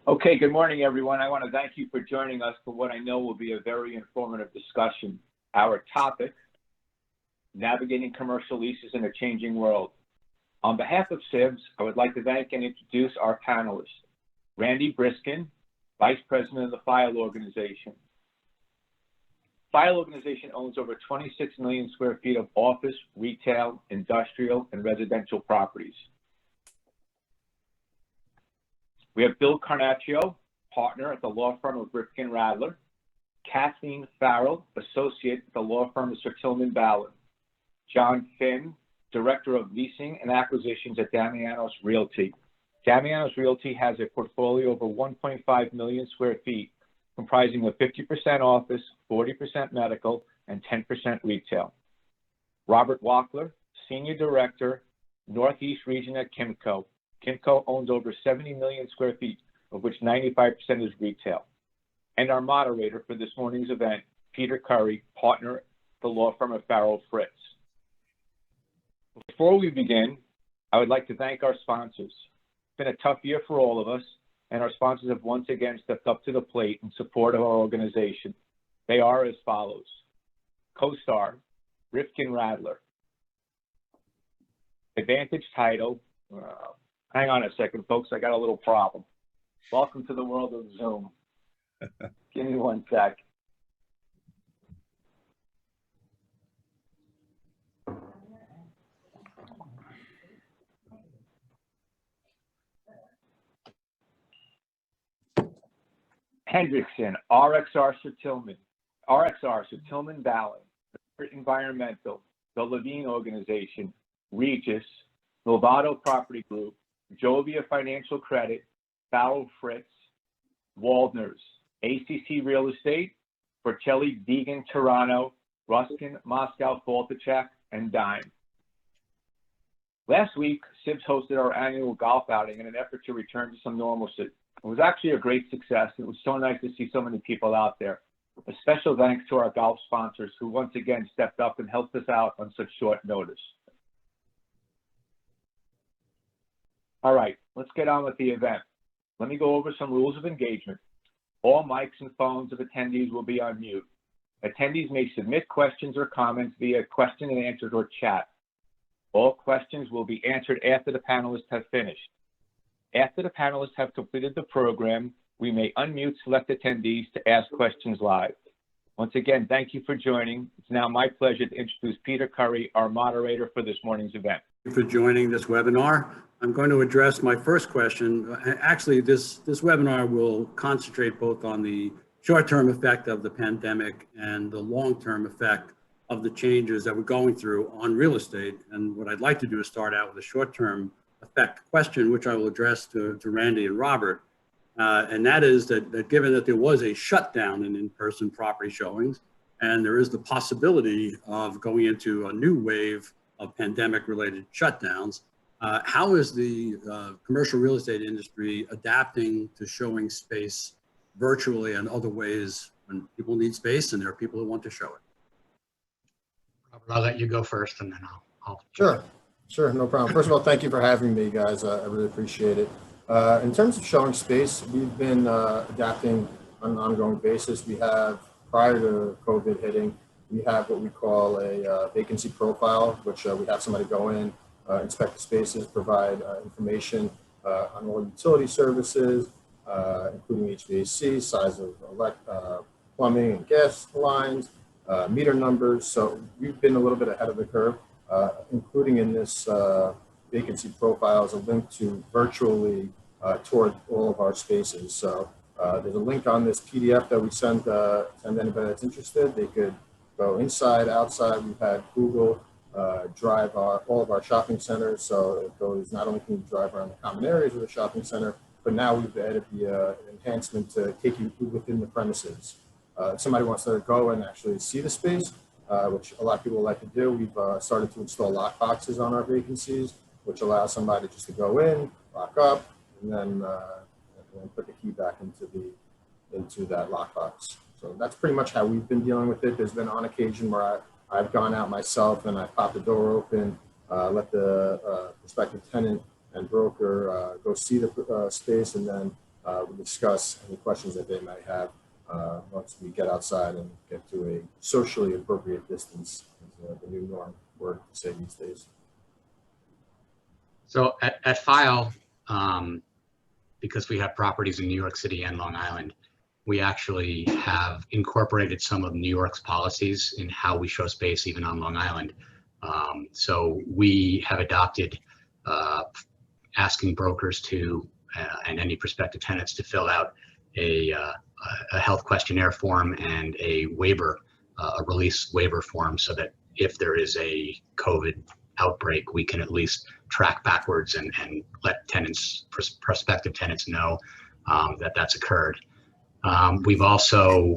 Okay, good morning, everyone. I want to thank you for joining us for what I know will be a very informative discussion. Our topic, navigating commercial leases in a changing world. On behalf of CIBS, I would like to thank and introduce our panelists. Randy Briskin, Vice President of the File Organization. File Organization owns over 26 million square feet of office, retail, industrial, and residential properties. We have Bill Carnaccio, partner at the law firm of Rifkin Radler. Kathleen Farrell, associate at the law firm of Sir Tillman Ballard. John Finn, Director of Leasing and Acquisitions at Damianos Realty. Damianos Realty has a portfolio of over 1.5 million square feet, comprising of 50% office, 40% medical, and 10% retail. Robert Wackler, Senior Director, Northeast Region at Kimco. Kimco owns over 70 million square feet, of which 95% is retail. And our moderator for this morning's event, Peter Curry, partner at the law firm of Farrell Fritz. Before we begin, I would like to thank our sponsors. It's been a tough year for all of us, and our sponsors have once again stepped up to the plate in support of our organization. They are as follows: CoStar, Rifkin Radler, Advantage Title. Hang on a second, folks. I got a little problem. Welcome to the world of Zoom. Give me one sec. Hendrickson, RXR Sir Tillman Ballard, Environmental, the Levine Organization, Regis, Lovato Property Group, Jovia Financial Credit, Farrell Fritz, Waldner's, ACC Real Estate, Porcelli Deegan Toronto, Ruskin Moscow Faltachek, and Dime. Last week, CIBS hosted our annual golf outing in an effort to return to some normalcy. It was actually a great success. It was so nice to see so many people out there. A special thanks to our golf sponsors who once again stepped up and helped us out on such short notice. All right, let's get on with the event. Let me go over some rules of engagement. All mics and phones of attendees will be on mute. Attendees may submit questions or comments via question and answers or chat. All questions will be answered after the panelists have finished. After the panelists have completed the program, we may unmute select attendees to ask questions live. Once again, thank you for joining. It's now my pleasure to introduce Peter Curry, our moderator for this morning's event. Thank you for joining this webinar. I'm going to address my first question. Actually, this webinar will concentrate both on the short-term effect of the pandemic and the long-term effect of the changes that we're going through on real estate. And what I'd like to do is start out with a short-term effect question, which I will address to Randy and Robert. And that is that given that there was a shutdown in in-person property showings, and there is the possibility of going into a new wave of pandemic-related shutdowns, how is the commercial real estate industry adapting to showing space virtually and other ways when people need space and there are people who want to show it? Robert, I'll let you go first and then I'll Sure, no problem. First of all, thank you for having me, guys. I really appreciate it. In terms of showing space, we've been adapting on an ongoing basis. We have, prior to COVID hitting, we have what we call a vacancy profile, which we have somebody go in, inspect the spaces, provide information on all utility services, including HVAC, size of plumbing and gas lines, meter numbers. So we've been a little bit ahead of the curve, including in this vacancy profile is a link to virtually toward all of our spaces. So there's a link on this PDF that we send anybody that's interested. They could go inside, outside. We've had Google drive all of our shopping centers. So it goes, not only can you drive around the common areas of the shopping center, but now we've added the enhancement to take you within the premises. If somebody wants to go and actually see the space, which a lot of people like to do, we've started to install lock boxes on our vacancies, which allows somebody just to go in, lock up, and then put the key back into that lockbox. So that's pretty much how we've been dealing with it. There's been on occasion where I've gone out myself and I popped the door open, let the prospective tenant and broker go see the space, and then we'll discuss any questions that they might have once we get outside and get to a socially appropriate distance, is the new norm word to say these days. So at File, because we have properties in New York City and Long Island, we actually have incorporated some of New York's policies in how we show space even on Long Island. So we have adopted asking brokers to and any prospective tenants to fill out a health questionnaire form and a waiver, a release waiver form, so that if there is a COVID outbreak, we can at least track backwards and let tenants, prospective tenants, know that that's occurred. We've also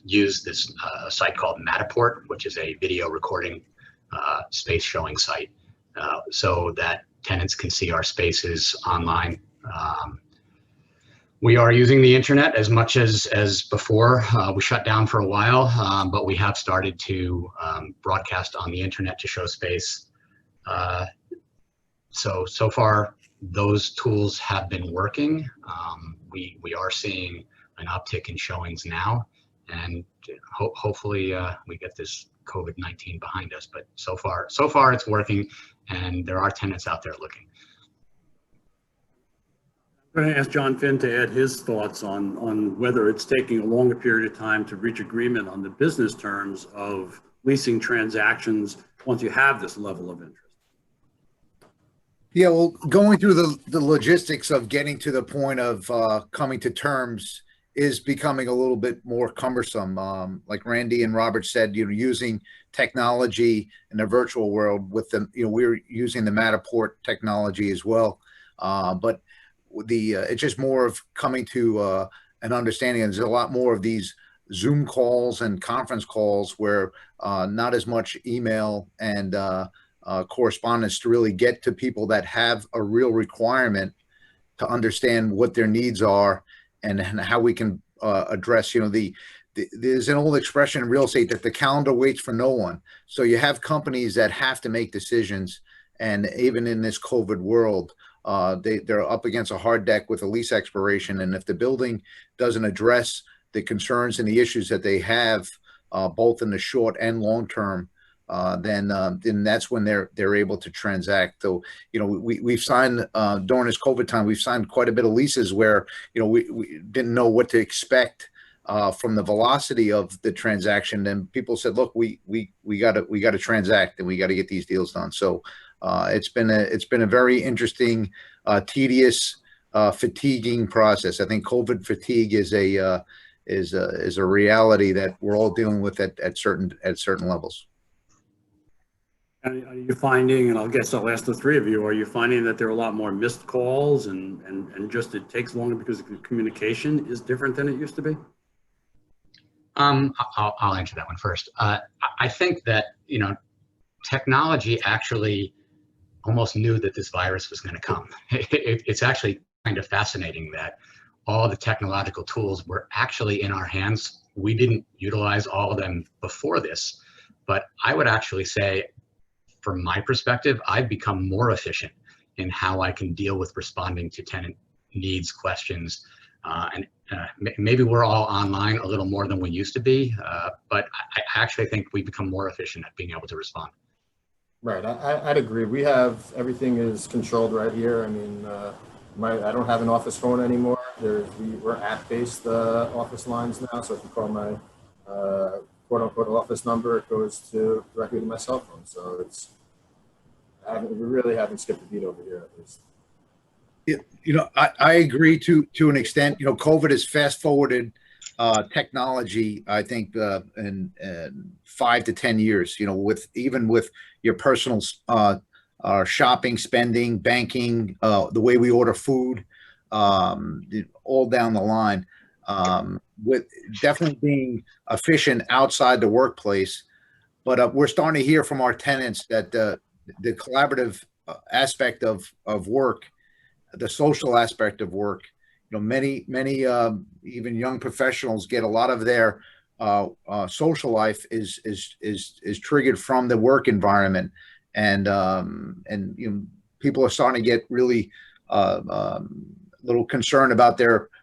used this site called Matterport, which is a video recording space showing site, so that tenants can see our spaces online. We are using the internet as much as before. We shut down for a while, but we have started to broadcast on the internet to show space. So far, those tools have been working. We are seeing an uptick in showings now, and hopefully we get this COVID-19 behind us. But so far it's working, and there are tenants out there looking. I'm going to ask John Finn to add his thoughts on whether it's taking a longer period of time to reach agreement on the business terms of leasing transactions once you have this level of interest. Yeah, well, going through the logistics of getting to the point of coming to terms is becoming a little bit more cumbersome. Like Randy and Robert said, using technology in the virtual world with them, we're using the Matterport technology as well. But it's just more of coming to an understanding. There's a lot more of these Zoom calls and conference calls where not as much email and correspondence to really get to people that have a real requirement to understand what their needs are and how we can address, there's an old expression in real estate that the calendar waits for no one. So you have companies that have to make decisions. And even in this COVID world, they're up against a hard deck with a lease expiration. And if the building doesn't address the concerns and the issues that they have, both in the short and long term, then that's when they're able to transact. So, we've signed during this COVID time, we've signed quite a bit of leases where, we didn't know what to expect from the velocity of the transaction. And people said, look, we got to transact and we got to get these deals done. So it's been a very interesting, tedious, fatiguing process. I think COVID fatigue is a reality that we're all dealing with at certain levels. Are you finding, and I'll ask the three of you, are you finding that there are a lot more missed calls and just it takes longer because the communication is different than it used to be? I'll answer that one first. I think that, technology actually almost knew that this virus was going to come. It's actually kind of fascinating that all the technological tools were actually in our hands. We didn't utilize all of them before this, but I would actually say, from my perspective, I've become more efficient in how I can deal with responding to tenant needs, questions, and maybe we're all online a little more than we used to be, but I actually think we've become more efficient at being able to respond. Right, I'd agree. We have, everything is controlled right here. I mean, I don't have an office phone anymore. We're app-based office lines now, so if you call my quote-unquote office number, it goes directly to my cell phone. So we really haven't skipped a beat over here, at least. I agree to an extent. COVID has fast forwarded technology, I think, in 5 to 10 years. Even with your personal shopping, spending, banking, the way we order food, all down the line. With definitely being efficient outside the workplace, but we're starting to hear from our tenants that the collaborative aspect of work, the social aspect of work, many even young professionals get a lot of their social life is triggered from the work environment, and people are starting to get really little concern about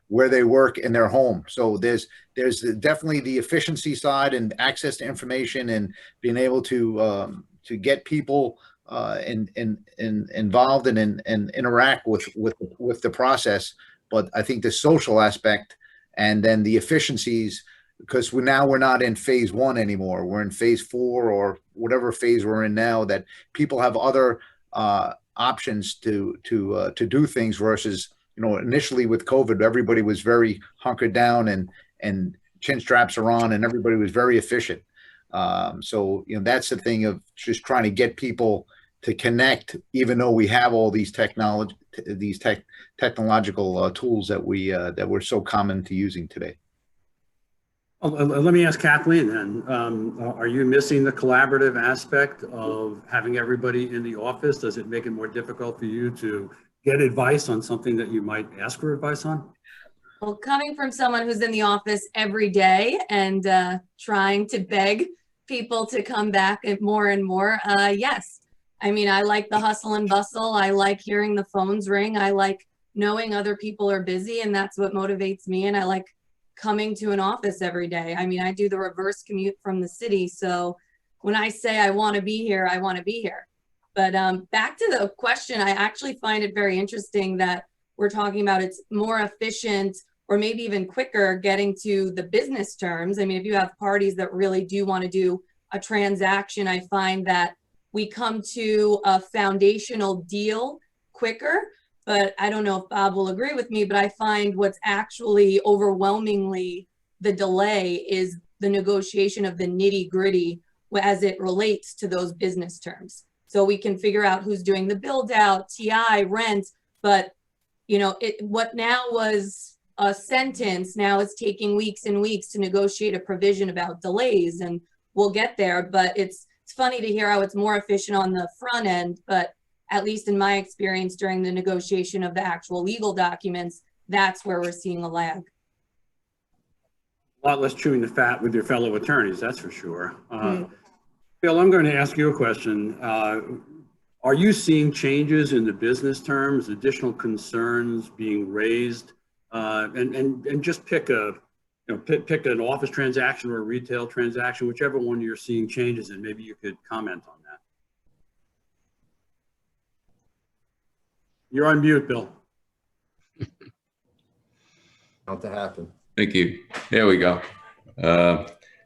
where they work in their home. So there's definitely the efficiency side and access to information and being able to get people involved and interact with the process. But I think the social aspect and then the efficiencies, because we're not in phase 1 anymore. We're in phase 4 or whatever phase we're in now, that people have other options to do things versus, initially with COVID, everybody was very hunkered down and chin straps are on and everybody was very efficient. So, that's the thing of just trying to get people to connect, even though we have all these technological tools that we're so common to using today. Let me ask Kathleen then, are you missing the collaborative aspect of having everybody in the office? Does it make it more difficult for you to get advice on something that you might ask for advice on? Well, coming from someone who's in the office every day and trying to beg people to come back more and more, yes. I mean, I like the hustle and bustle. I like hearing the phones ring. I like knowing other people are busy, and that's what motivates me. And I like coming to an office every day. I mean, I do the reverse commute from the city. So when I say I want to be here, I want to be here. But back to the question, I actually find it very interesting that we're talking about it's more efficient or maybe even quicker getting to the business terms. I mean, if you have parties that really do want to do a transaction, I find that we come to a foundational deal quicker. But I don't know if Bob will agree with me, but I find what's actually overwhelmingly the delay is the negotiation of the nitty gritty as it relates to those business terms. So we can figure out who's doing the build out, TI, rent, but what now was a sentence, now it's taking weeks and weeks to negotiate a provision about delays, and we'll get there. But it's funny to hear how it's more efficient on the front end, but at least in my experience during the negotiation of the actual legal documents, that's where we're seeing a lag. A lot less chewing the fat with your fellow attorneys, that's for sure. Bill, I'm going to ask you a question. Are you seeing changes in the business terms, additional concerns being raised? And just pick pick an office transaction or a retail transaction, whichever one you're seeing changes in. Maybe you could comment on that. You're on mute, Bill. About to happen. Thank you. There we go.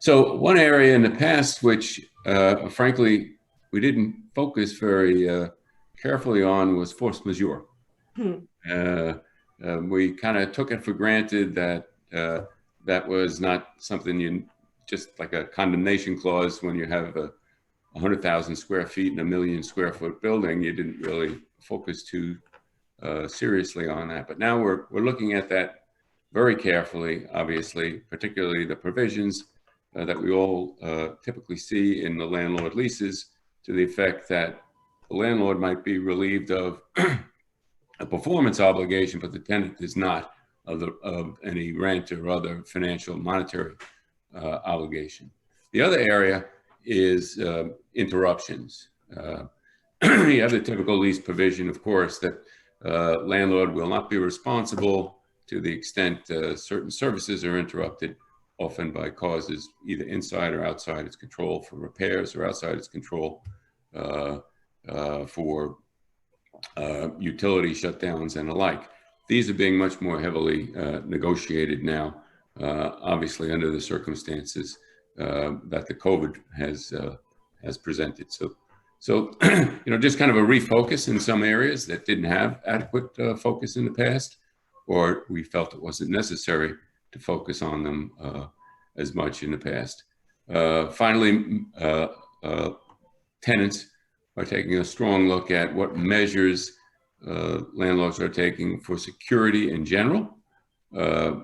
So one area in the past, which frankly, we didn't focus very carefully on, was force majeure. We kind of took it for granted that that was not something you just like a condemnation clause when you have a 100,000 square feet and a 1 million square foot building. You didn't really focus too seriously on that. But now we're looking at that very carefully, obviously, particularly the provisions that we all typically see in the landlord leases, to the effect that the landlord might be relieved of a performance obligation, but the tenant is not of any rent or other financial monetary obligation. The other area is interruptions. You have the typical lease provision, of course, that landlord will not be responsible to the extent certain services are interrupted, often by causes either inside or outside its control, for repairs, or outside its control for utility shutdowns and the like. These are being much more heavily negotiated now, obviously under the circumstances that the COVID has presented. So just kind of a refocus in some areas that didn't have adequate focus in the past, or we felt it wasn't necessary to focus on them as much in the past. Finally, tenants are taking a strong look at what measures landlords are taking for security in general.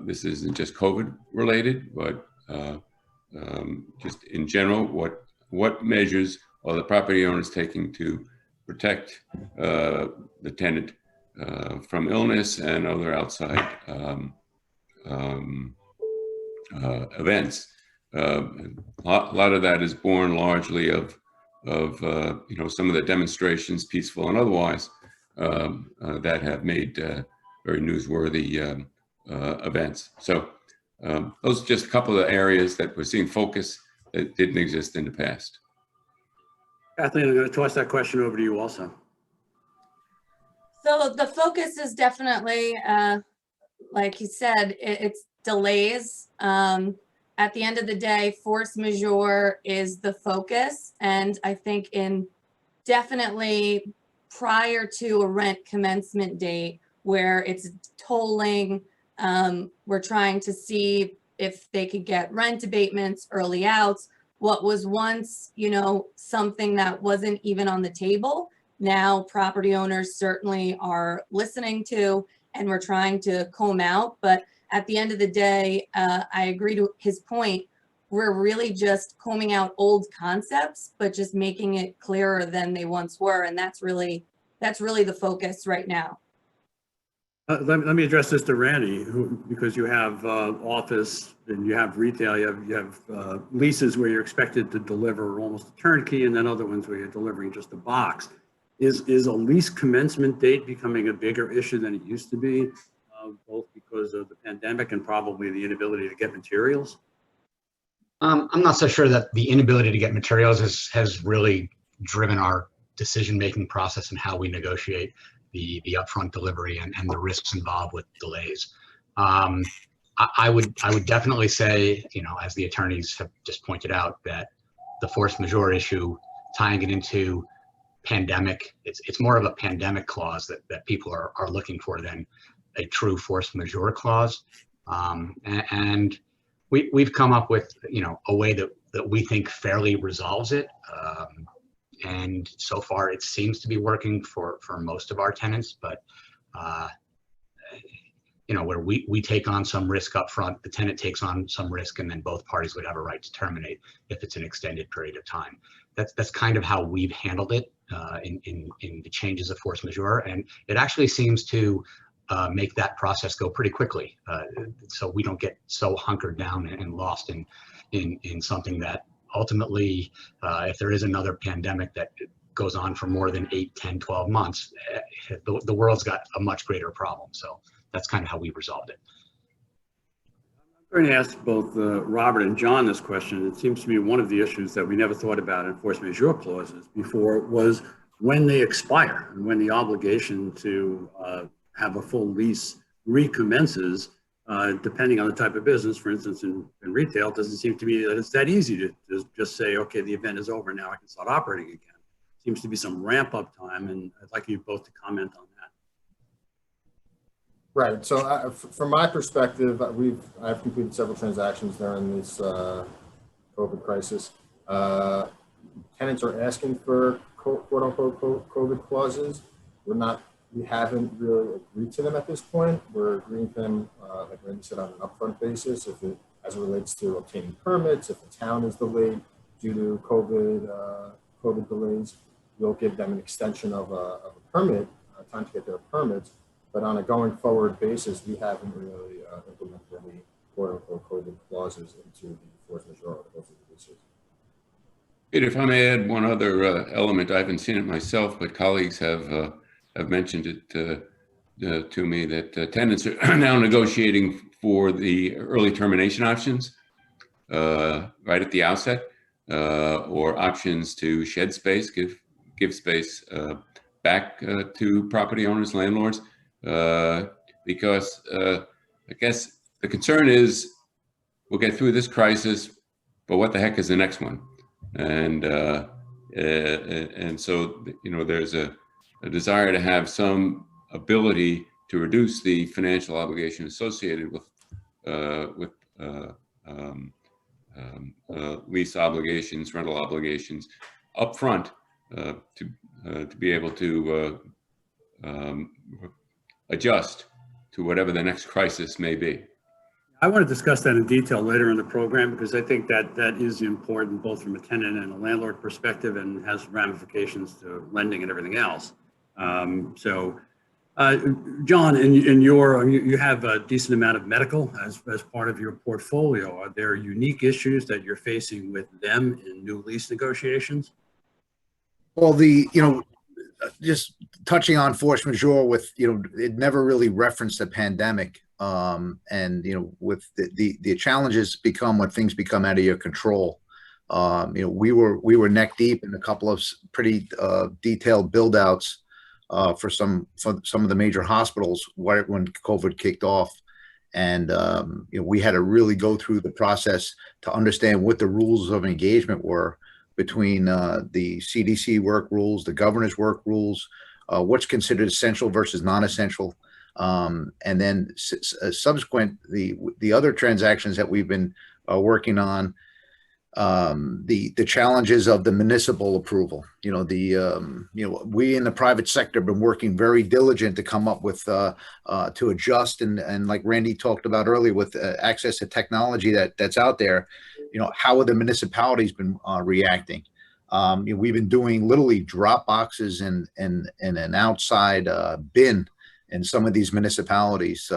This isn't just COVID related, but just in general, what measures are the property owners taking to protect the tenant from illness and other outside events. A lot of that is born largely of some of the demonstrations, peaceful and otherwise, that have made very newsworthy events. So those are just a couple of areas that we're seeing focus that didn't exist in the past. Kathleen, I'm going to toss that question over to you also. So the focus is definitely, like you said, it's delays. At the end of the day, force majeure is the focus. And I think definitely prior to a rent commencement date where it's tolling, we're trying to see if they could get rent abatements, early outs, what was once, something that wasn't even on the table. Now property owners certainly are listening to, and we're trying to comb out. But at the end of the day, I agree to his point. We're really just combing out old concepts, but just making it clearer than they once were. And that's really the focus right now. Let me address this to Randy, because you have office and you have retail, you have leases where you're expected to deliver almost a turnkey, and then other ones where you're delivering just a box. Is a lease commencement date becoming a bigger issue than it used to be, both because of the pandemic and probably the inability to get materials? I'm not so sure that the inability to get materials has really driven our decision-making process and how we negotiate the upfront delivery and the risks involved with delays. I would definitely say, as the attorneys have just pointed out, that the force majeure issue, tying it into pandemic, it's more of a pandemic clause that people are looking for than a true force majeure clause. And we've come up with, a way that we think fairly resolves it. And so far it seems to be working for most of our tenants, but where we take on some risk up front, the tenant takes on some risk, and then both parties would have a right to terminate if it's an extended period of time. That's kind of how we've handled it in the changes of force majeure, and it actually seems to make that process go pretty quickly. So we don't get so hunkered down and lost in something that ultimately, if there is another pandemic that goes on for more than 8, 10, 12 months, the world's got a much greater problem. So that's kind of how we resolved it. I'm going to ask both Robert and John this question. It seems to me one of the issues that we never thought about in force majeure clauses before was when they expire and when the obligation to have a full lease recommences, depending on the type of business. For instance, in retail, it doesn't seem to me that it's that easy to just say, okay, the event is over, now I can start operating again. Seems to be some ramp up time, and I'd like you both to comment on that. Right. So from my perspective, I've completed several transactions during this COVID crisis. Tenants are asking for quote unquote COVID clauses. We haven't really agreed to them at this point. We're agreeing to them, like Randy said, on an upfront basis. As it relates to obtaining permits, if the town is delayed due to COVID delays, we'll give them an extension of a permit, time to get their permits. But on a going forward basis, we haven't really implemented any quote unquote COVID clauses into the force majeure articles of the leases. Peter, if I may add one other element, I haven't seen it myself, but colleagues have mentioned it to me, that tenants are now negotiating for the early termination options right at the outset, or options to shed space, give space back to property owners, landlords, because I guess the concern is we'll get through this crisis, but what the heck is the next one? And so there's a desire to have some ability to reduce the financial obligation associated with lease obligations, rental obligations up front, to be able to adjust to whatever the next crisis may be. I want to discuss that in detail later in the program, because I think that is important both from a tenant and a landlord perspective, and has ramifications to lending and everything else. John, you have a decent amount of medical as part of your portfolio. Are there unique issues that you're facing with them in new lease negotiations? Well, just touching on force majeure with, it never really referenced the pandemic. And, with the challenges become when things become out of your control. We were neck deep in a couple of pretty detailed build outs for some of the major hospitals when COVID kicked off. And, we had to really go through the process to understand what the rules of engagement were between the CDC work rules, the governor's work rules, what's considered essential versus non-essential. And then subsequent, the other transactions that we've been working on, the challenges of the municipal approval. We in the private sector have been working very diligent to come up with to adjust and like Randy talked about earlier with access to technology that's out there. How have the municipalities been reacting? We've been doing literally drop boxes and an outside bin in some of these municipalities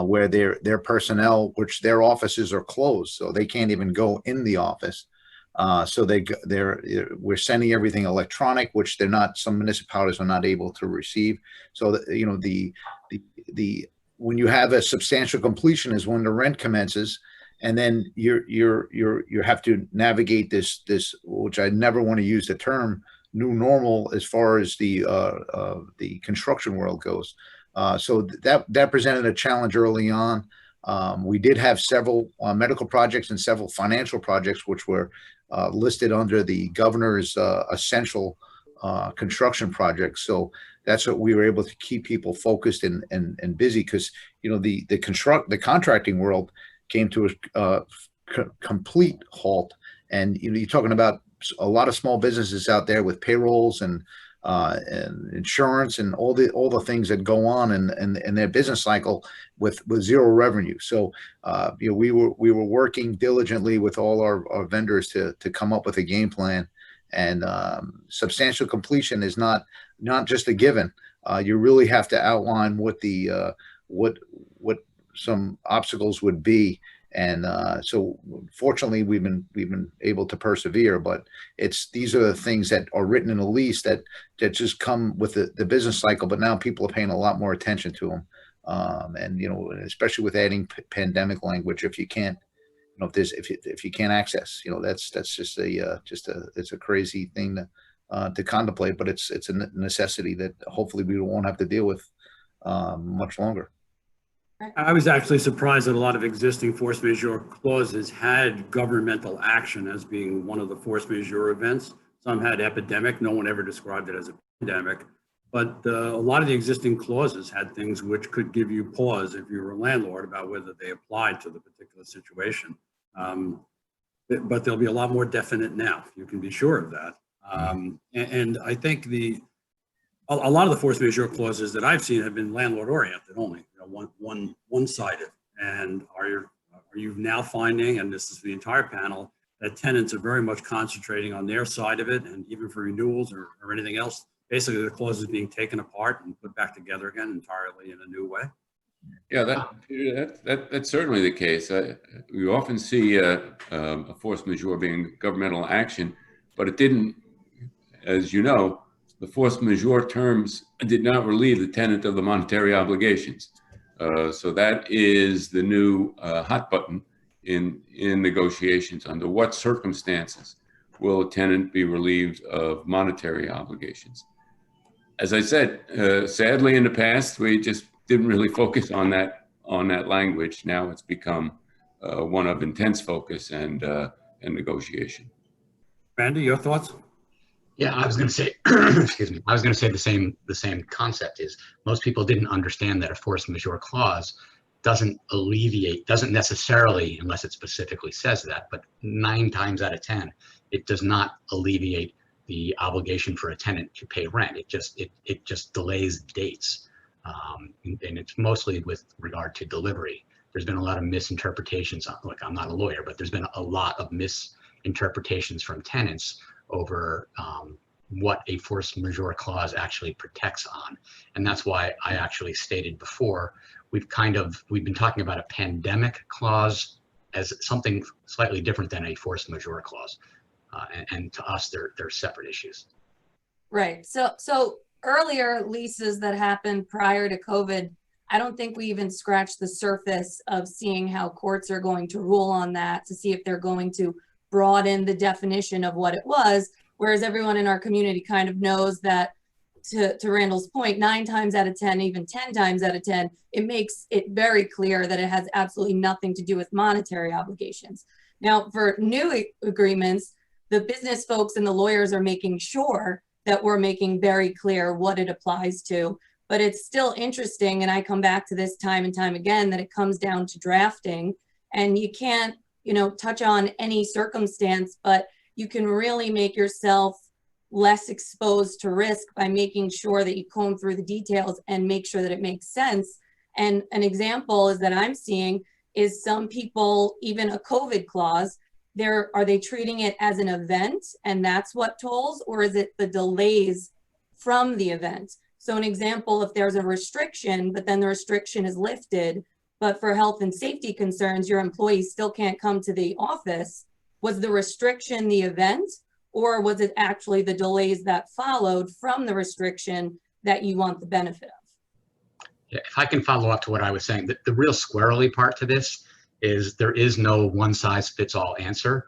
where their personnel, which their offices are closed, so they can't even go in the office. So we're sending everything electronic, which some municipalities are not able to receive. So when you have a substantial completion is when the rent commences, and then you have to navigate this, which I never want to use the term new normal as far as the construction world goes. So that presented a challenge early on. We did have several medical projects and several financial projects, which were listed under the governor's essential construction projects. So that's what we were able to keep people focused and busy, because the contracting world came to a complete halt. And you're talking about a lot of small businesses out there with payrolls and insurance and all the things that go on in their business cycle with zero revenue. So we were working diligently with all our vendors to come up with a game plan. And substantial completion is not just a given. You really have to outline what some obstacles would be. And so fortunately we've been able to persevere, but these are the things that are written in a lease that just come with the business cycle, but now people are paying a lot more attention to them. And especially with adding pandemic language, if you can't, if you can't access, that's just it's a crazy thing to contemplate, but it's a necessity that hopefully we won't have to deal with much longer. I was actually surprised that a lot of existing force majeure clauses had governmental action as being one of the force majeure events. Some had epidemic. No one ever described it as a pandemic. But a lot of the existing clauses had things which could give you pause if you were a landlord about whether they applied to the particular situation. But they'll be a lot more definite now. You can be sure of that. And I think a lot of the force majeure clauses that I've seen have been landlord oriented only, one-sided. And are you now finding, and this is the entire panel, that tenants are very much concentrating on their side of it, and even for renewals or anything else, basically the clause is being taken apart and put back together again entirely in a new way? Yeah, that's certainly the case. We often see a force majeure being governmental action, but it didn't, as you know, the force majeure terms did not relieve the tenant of the monetary obligations. So that is the new hot button in negotiations. Under what circumstances will a tenant be relieved of monetary obligations? As I said, sadly in the past, we just didn't really focus on that language. Now it's become one of intense focus and negotiation. Randy, your thoughts? Yeah, I was going to say, excuse me. I was going to say the same concept is most people didn't understand that a force majeure clause doesn't necessarily, unless it specifically says that, but 9 times out of 10, it does not alleviate the obligation for a tenant to pay rent. It just delays dates, and it's mostly with regard to delivery. There's been a lot of misinterpretations. Look, I'm not a lawyer, but there's been a lot of misinterpretations from tenants over what a force majeure clause actually protects on. And that's why I actually stated before, we've been talking about a pandemic clause as something slightly different than a force majeure clause. And to us, they're separate issues. Right. So earlier leases that happened prior to COVID, I don't think we even scratched the surface of seeing how courts are going to rule on that to see if they're going to broaden the definition of what it was. Whereas everyone in our community kind of knows that, to Randall's point, 9 times out of 10, even 10 times out of 10, it makes it very clear that it has absolutely nothing to do with monetary obligations. Now, for new agreements, the business folks and the lawyers are making sure that we're making very clear what it applies to. But it's still interesting, and I come back to this time and time again, that it comes down to drafting, and you can't, touch on any circumstance, but you can really make yourself less exposed to risk by making sure that you comb through the details and make sure that it makes sense. And an example is that I'm seeing is some people, even a COVID clause, are they treating it as an event and that's what tolls, or is it the delays from the event? So an example, if there's a restriction, but then the restriction is lifted, but for health and safety concerns, your employees still can't come to the office, was the restriction the event, or was it actually the delays that followed from the restriction that you want the benefit of? Yeah, if I can follow up to what I was saying, the real squirrely part to this is there is no one size fits all answer.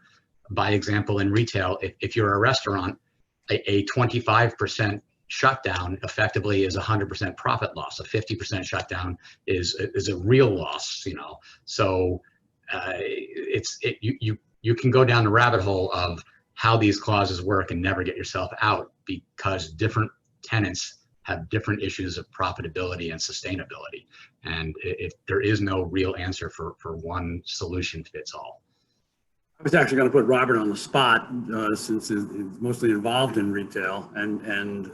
By example, in retail, if you're a restaurant, a 25% shutdown effectively is 100% profit loss. A 50% shutdown is a real loss, So you can go down the rabbit hole of how these clauses work and never get yourself out, because different tenants have different issues of profitability and sustainability. And there is no real answer for one solution fits all. I was actually going to put Robert on the spot since he's mostly involved in retail, and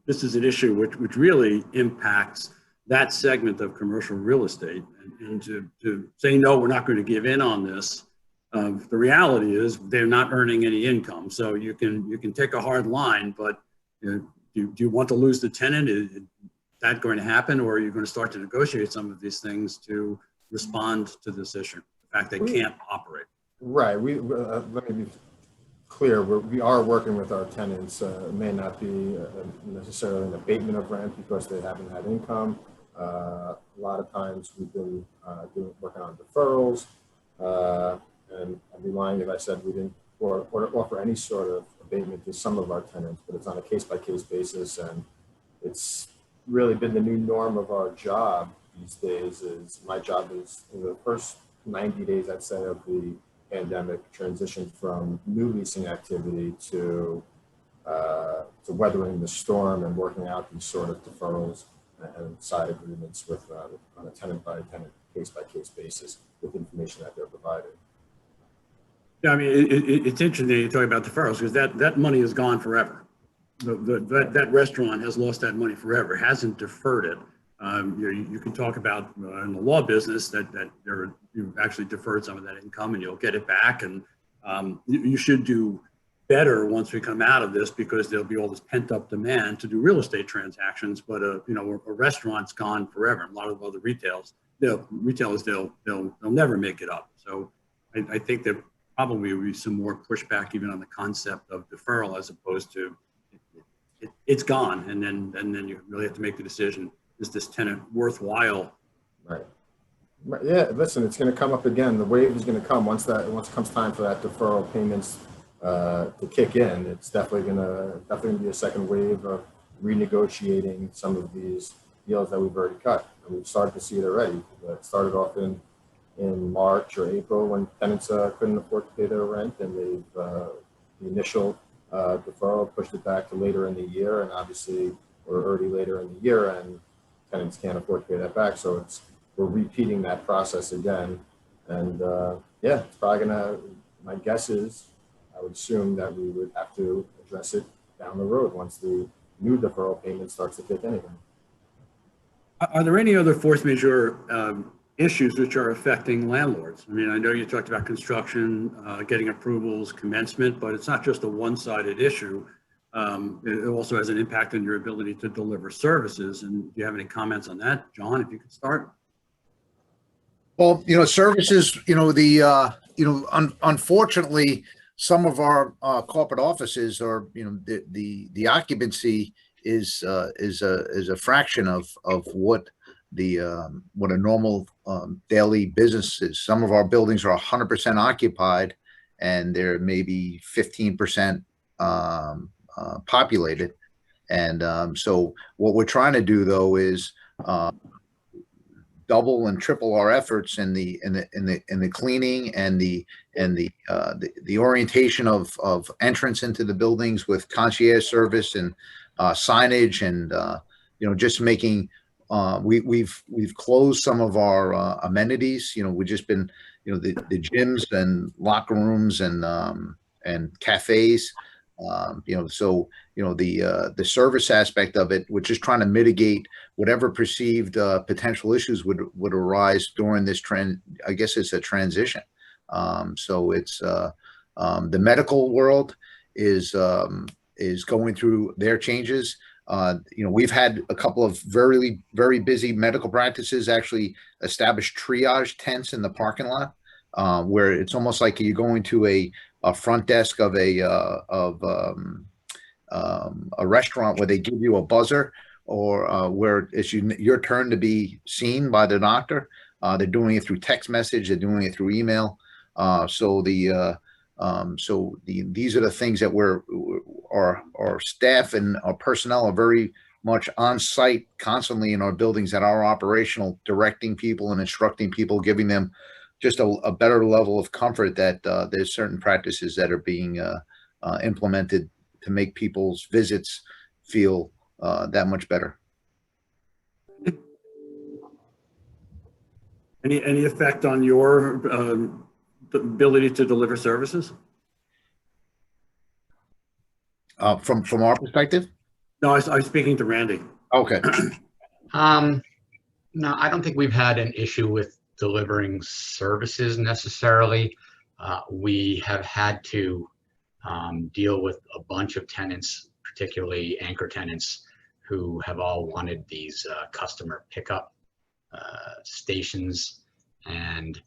this is an issue which really impacts that segment of commercial real estate. And to say, no, we're not going to give in on this, the reality is they're not earning any income. So you can take a hard line, but do you want to lose the tenant? Is that going to happen, or are you going to start to negotiate some of these things to respond to this issue? The fact they can't operate. Right. Let me be clear. We are working with our tenants. It may not be necessarily an abatement of rent because they haven't had income. A lot of times we've been working on deferrals. And I'd be lying if I said we didn't offer any sort of abatement to some of our tenants, but it's on a case-by-case basis. And it's really been the new norm of our job these days. My job is in the first 90 days, I'd say, of the pandemic, transitioned from new leasing activity to weathering the storm and working out these sort of deferrals and side agreements with on a tenant-by-tenant, case-by-case basis with information that they're provided. Yeah, I mean, it's interesting you talk about deferrals, because that money is gone forever. That restaurant has lost that money forever, hasn't deferred it. You can talk about in the law business that you've actually deferred some of that income and you'll get it back. And you should do better once we come out of this, because there'll be all this pent up demand to do real estate transactions. But a restaurant's gone forever. A lot of other retailers, they'll never make it up. So I think there probably will be some more pushback even on the concept of deferral, as opposed to it's gone, and then you really have to make the decision: is this tenant worthwhile? Right. Yeah. Listen, it's going to come up again. The wave is going to come once it comes time for that deferral payments to kick in. It's definitely going to be a second wave of renegotiating some of these deals that we've already cut, and we've started to see it already. It started off in March or April when tenants couldn't afford to pay their rent, and the initial deferral pushed it back to later in the year, and obviously we're already later in the year and tenants can't afford to pay that back. So we're repeating that process again. And it's probably my guess is, I would assume that we would have to address it down the road once the new deferral payment starts to kick in again. Are there any other force majeure issues which are affecting landlords? I mean, I know you talked about construction, getting approvals, commencement, but it's not just a one-sided issue. It also has an impact on your ability to deliver services. And do you have any comments on that, John, if you could start? Well, services, unfortunately, some of our corporate offices are, the occupancy is a fraction of what what a normal daily business is. Some of our buildings are 100% occupied, and they're maybe 15% populated. And so what we're trying to do though is double and triple our efforts in the cleaning and the orientation of entrance into the buildings with concierge service and signage, and just making we've closed some of our amenities. We've just been the gyms and locker rooms and cafes. So the service aspect of it, we're just trying to mitigate whatever perceived potential issues would arise during this trend. I guess it's a transition. So it's the medical world is going through their changes. We've had a couple of very, very busy medical practices actually establish triage tents in the parking lot, where it's almost like you're going to a front desk of a restaurant where they give you a buzzer, or where it's your turn to be seen by the doctor. They're doing it through text message. They're doing it through email. So these are the things that our staff and our personnel are very much on site constantly in our buildings that are operational, directing people and instructing people, giving them just a better level of comfort that there's certain practices that are being implemented to make people's visits feel that much better. Any effect on your ability to deliver services? From our perspective? No, I was speaking to Randy. Okay. No, I don't think we've had an issue with delivering services necessarily. We have had to deal with a bunch of tenants, particularly anchor tenants, who have all wanted these customer pickup stations. And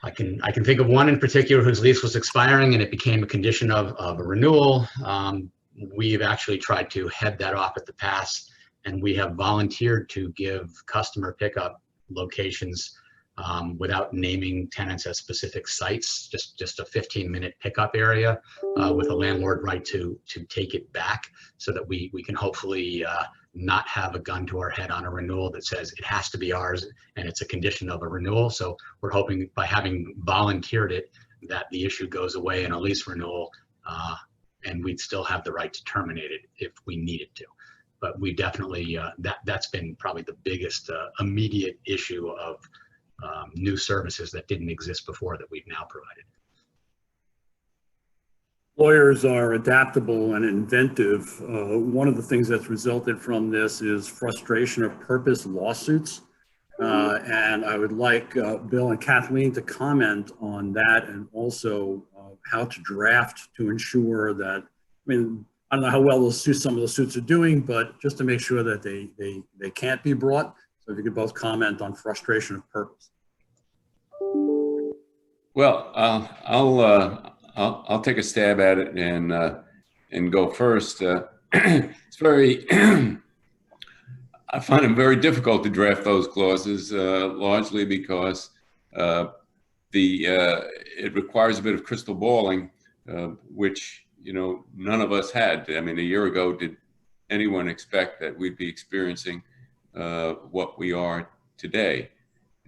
I can think of one in particular whose lease was expiring and it became a condition of a renewal. We've actually tried to head that off at the pass, and we have volunteered to give customer pickup locations without naming tenants as specific sites, just a 15-minute pickup area with a landlord right to take it back, so that we can hopefully not have a gun to our head on a renewal that says it has to be ours and it's a condition of a renewal. So we're hoping by having volunteered it that the issue goes away in a lease renewal, and we'd still have the right to terminate it if we needed to. But we definitely, that's been probably the biggest immediate issue of new services that didn't exist before that we've now provided. Lawyers are adaptable and inventive. One of the things that's resulted from this is frustration of purpose lawsuits. And I would like Bill and Kathleen to comment on that, and also how to draft to ensure that, I mean, I don't know how well some of the suits are doing, but just to make sure that they can't be brought. So if you could both comment on frustration of purpose. Well, I'll take a stab at it and go first. It's very I find it very difficult to draft those clauses, largely because it requires a bit of crystal balling, which none of us had. I mean, a year ago, did anyone expect that we'd be experiencing what we are today?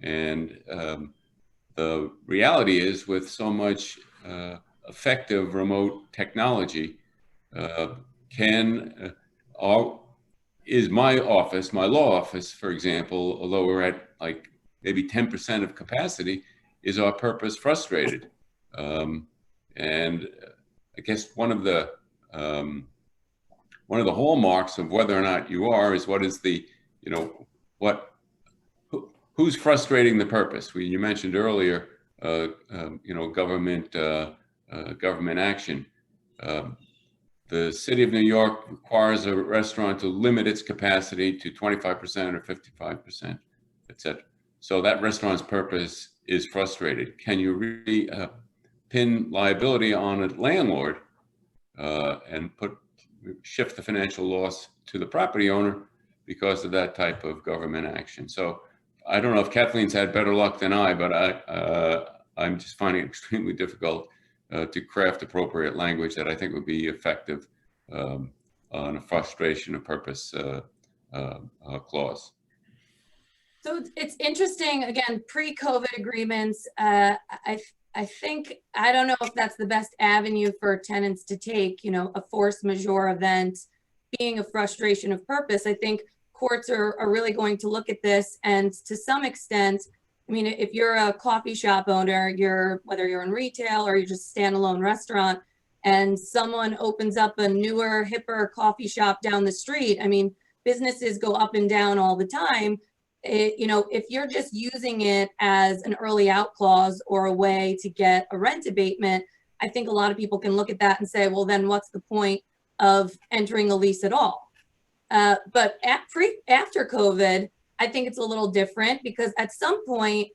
And the reality is, with so much effective remote technology, is my office, my law office, for example, although we're at like maybe 10% of capacity, is our purpose frustrated? And I guess one of the hallmarks of whether or not you are is what is the, who's frustrating the purpose? You mentioned earlier, government action. The city of New York requires a restaurant to limit its capacity to 25% or 55%, et cetera. So that restaurant's purpose is frustrated. Can you really pin liability on a landlord and shift the financial loss to the property owner because of that type of government action. So I don't know if Kathleen's had better luck than I, but I'm just finding it extremely difficult to craft appropriate language that I think would be effective on a frustration of purpose clause. So it's interesting, again, pre-COVID agreements, I think, I don't know if that's the best avenue for tenants to take, you know, a force majeure event being a frustration of purpose. I think courts are really going to look at this, and to some extent, I mean, if you're a coffee shop owner, whether you're in retail or you're just a standalone restaurant, and someone opens up a newer, hipper coffee shop down the street, I mean, businesses go up and down all the time. You know, if you're just using it as an early out clause or a way to get a rent abatement, I think a lot of people can look at that and say, well, then what's the point of entering a lease at all? But after COVID, I think it's a little different, because at some point,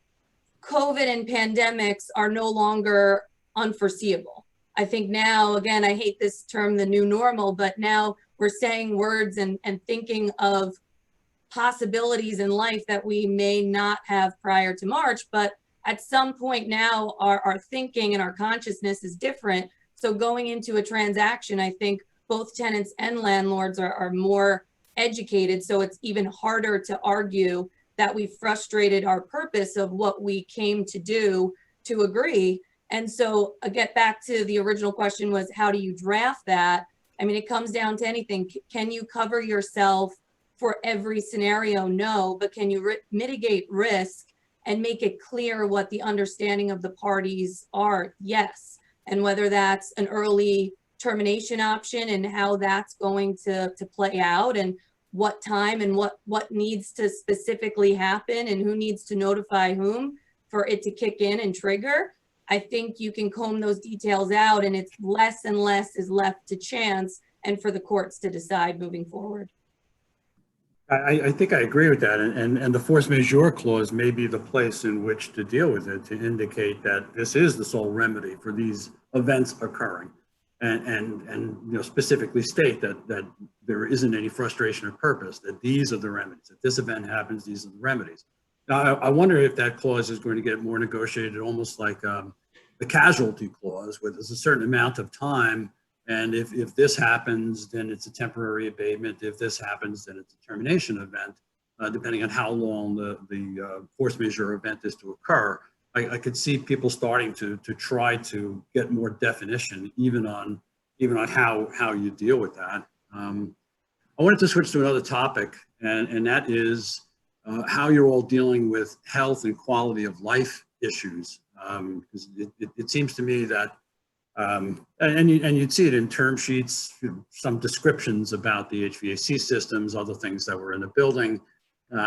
COVID and pandemics are no longer unforeseeable. I think now, again, I hate this term, the new normal, but now we're saying words and thinking of possibilities in life that we may not have prior to March, but at some point now our thinking and our consciousness is different. So going into a transaction, I think both tenants and landlords are more educated. So it's even harder to argue that we frustrated our purpose of what we came to do to agree. And so get back to the original question was, how do you draft that? I mean, it comes down to anything. Can you cover yourself for every scenario? No, but can you mitigate risk and make it clear what the understanding of the parties are? Yes. And whether that's an early termination option and how that's going to play out, and what time and what needs to specifically happen and who needs to notify whom for it to kick in and trigger. I think you can comb those details out, and it's less and less is left to chance and for the courts to decide moving forward. I think I agree with that, and the force majeure clause may be the place in which to deal with it, to indicate that this is the sole remedy for these events occurring, and you know, specifically state that there isn't any frustration of purpose, that these are the remedies. If this event happens, these are the remedies. Now, I wonder if that clause is going to get more negotiated, almost like the casualty clause, where there's a certain amount of time. And if this happens, then it's a temporary abatement. If this happens, then it's a termination event, depending on how long the force majeure event is to occur. I could see people starting to try to get more definition, even on how you deal with that. I wanted to switch to another topic, and that is how you're all dealing with health and quality of life issues. Because it seems to me that and you'd see it in term sheets, you know, some descriptions about the HVAC systems, other things that were in the building. You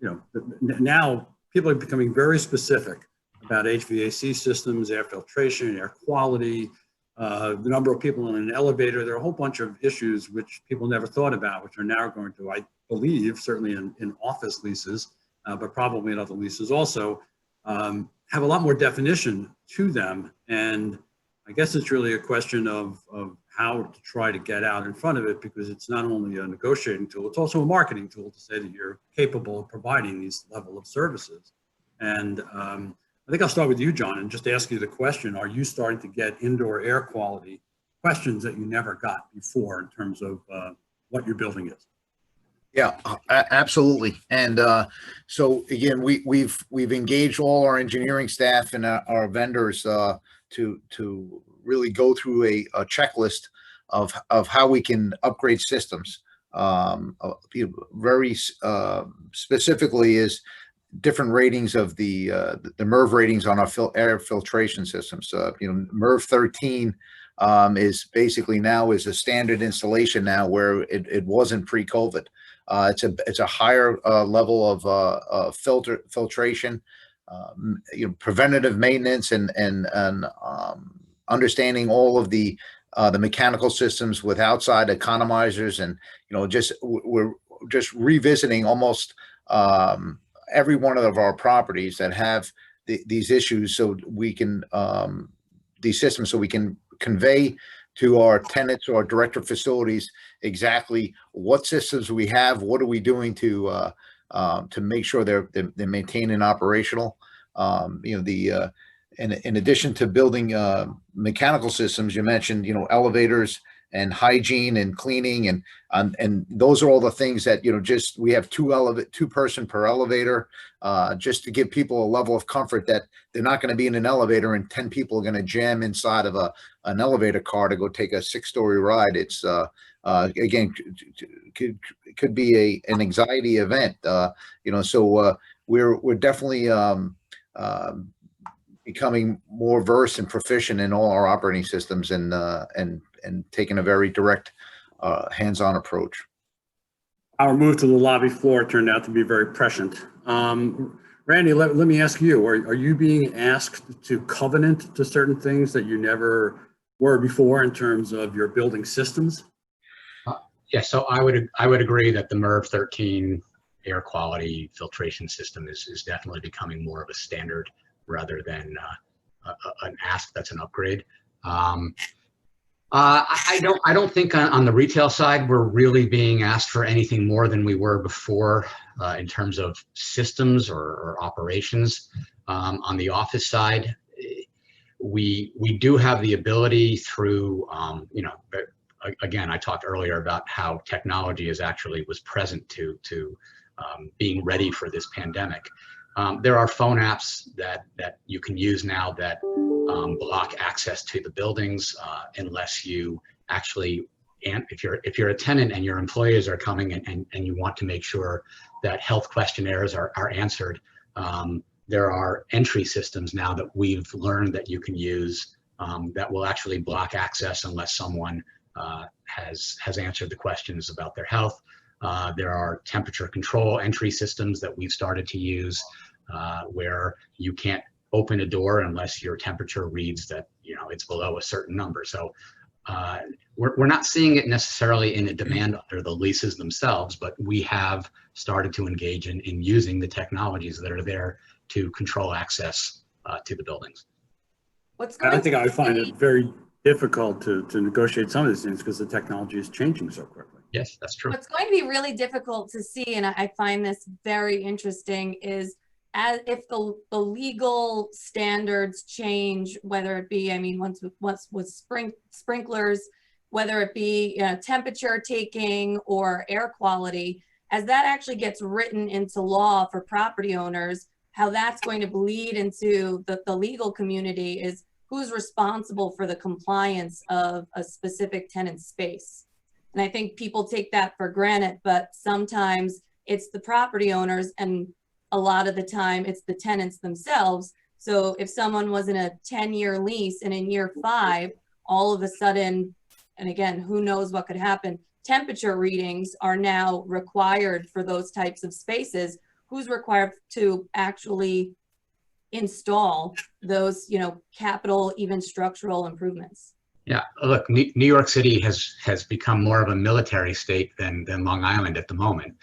know, now people are becoming very specific about HVAC systems, air filtration, air quality, the number of people in an elevator. There are a whole bunch of issues which people never thought about, which are now going to, I believe, certainly in office leases, but probably in other leases also, have a lot more definition to them. And I guess it's really a question of how to try to get out in front of it, because it's not only a negotiating tool, it's also a marketing tool to say that you're capable of providing these level of services. And I think I'll start with you, John, and just ask you the question, are you starting to get indoor air quality questions that you never got before in terms of what your building is? Yeah, absolutely. And so again, we've engaged all our engineering staff and our vendors to really go through a checklist of how we can upgrade systems. Very specifically is different ratings of the MERV ratings on our air filtration systems. You know, MERV 13 is basically now is a standard installation now, where it wasn't pre-COVID. It's a higher level of filtration, you know, preventative maintenance, and understanding all of the mechanical systems with outside economizers, and you know, we're just revisiting almost every one of our properties that have these issues so we can, these systems, so we can convey to our tenants or our director of facilities exactly what systems we have, what are we doing to make sure they're maintained and operational. In addition to building mechanical systems, you mentioned, elevators and hygiene and cleaning, and those are all the things that, just we have two person per elevator, just to give people a level of comfort that they're not going to be in an elevator and 10 people are going to jam inside of an elevator car to go take a 6-story ride. It's again, could be an anxiety event, so we're definitely becoming more versed and proficient in all our operating systems, and taking a very direct, hands-on approach. Our move to the lobby floor turned out to be very prescient. Randy, let me ask you, are you being asked to covenant to certain things that you never were before in terms of your building systems? Yeah, so I would agree that the MERV 13 air quality filtration system is definitely becoming more of a standard rather than an ask that's an upgrade. I don't think on the retail side we're really being asked for anything more than we were before in terms of systems or operations. On the office side, we do have the ability through again, I talked earlier about how technology was present to being ready for this pandemic. There are phone apps that you can use now that block access to the buildings unless you actually, and if you're a tenant and your employees are coming and you want to make sure that health questionnaires are answered, there are entry systems now that we've learned that you can use that will actually block access unless someone has answered the questions about their health. There are temperature control entry systems that we've started to use where you can't open a door unless your temperature reads that it's below a certain number. So we're not seeing it necessarily in a demand under the leases themselves, but we have started to engage in using the technologies that are there to control access to the buildings. I think I would find it very difficult to negotiate some of these things because the technology is changing so quickly. Yes, that's true. What's going to be really difficult to see, and I find this very interesting, is as if the legal standards change, whether it be, once with sprinklers, whether it be temperature taking or air quality, as that actually gets written into law for property owners, how that's going to bleed into the legal community is who's responsible for the compliance of a specific tenant space. And I think people take that for granted, but sometimes it's the property owners, and a lot of the time it's the tenants themselves. So if someone was in a 10-year lease and in year 5, all of a sudden, and again, who knows what could happen, temperature readings are now required for those types of spaces. Who's required to actually install those, capital, even structural improvements? Yeah, look, New York City has become more of a military state than Long Island at the moment.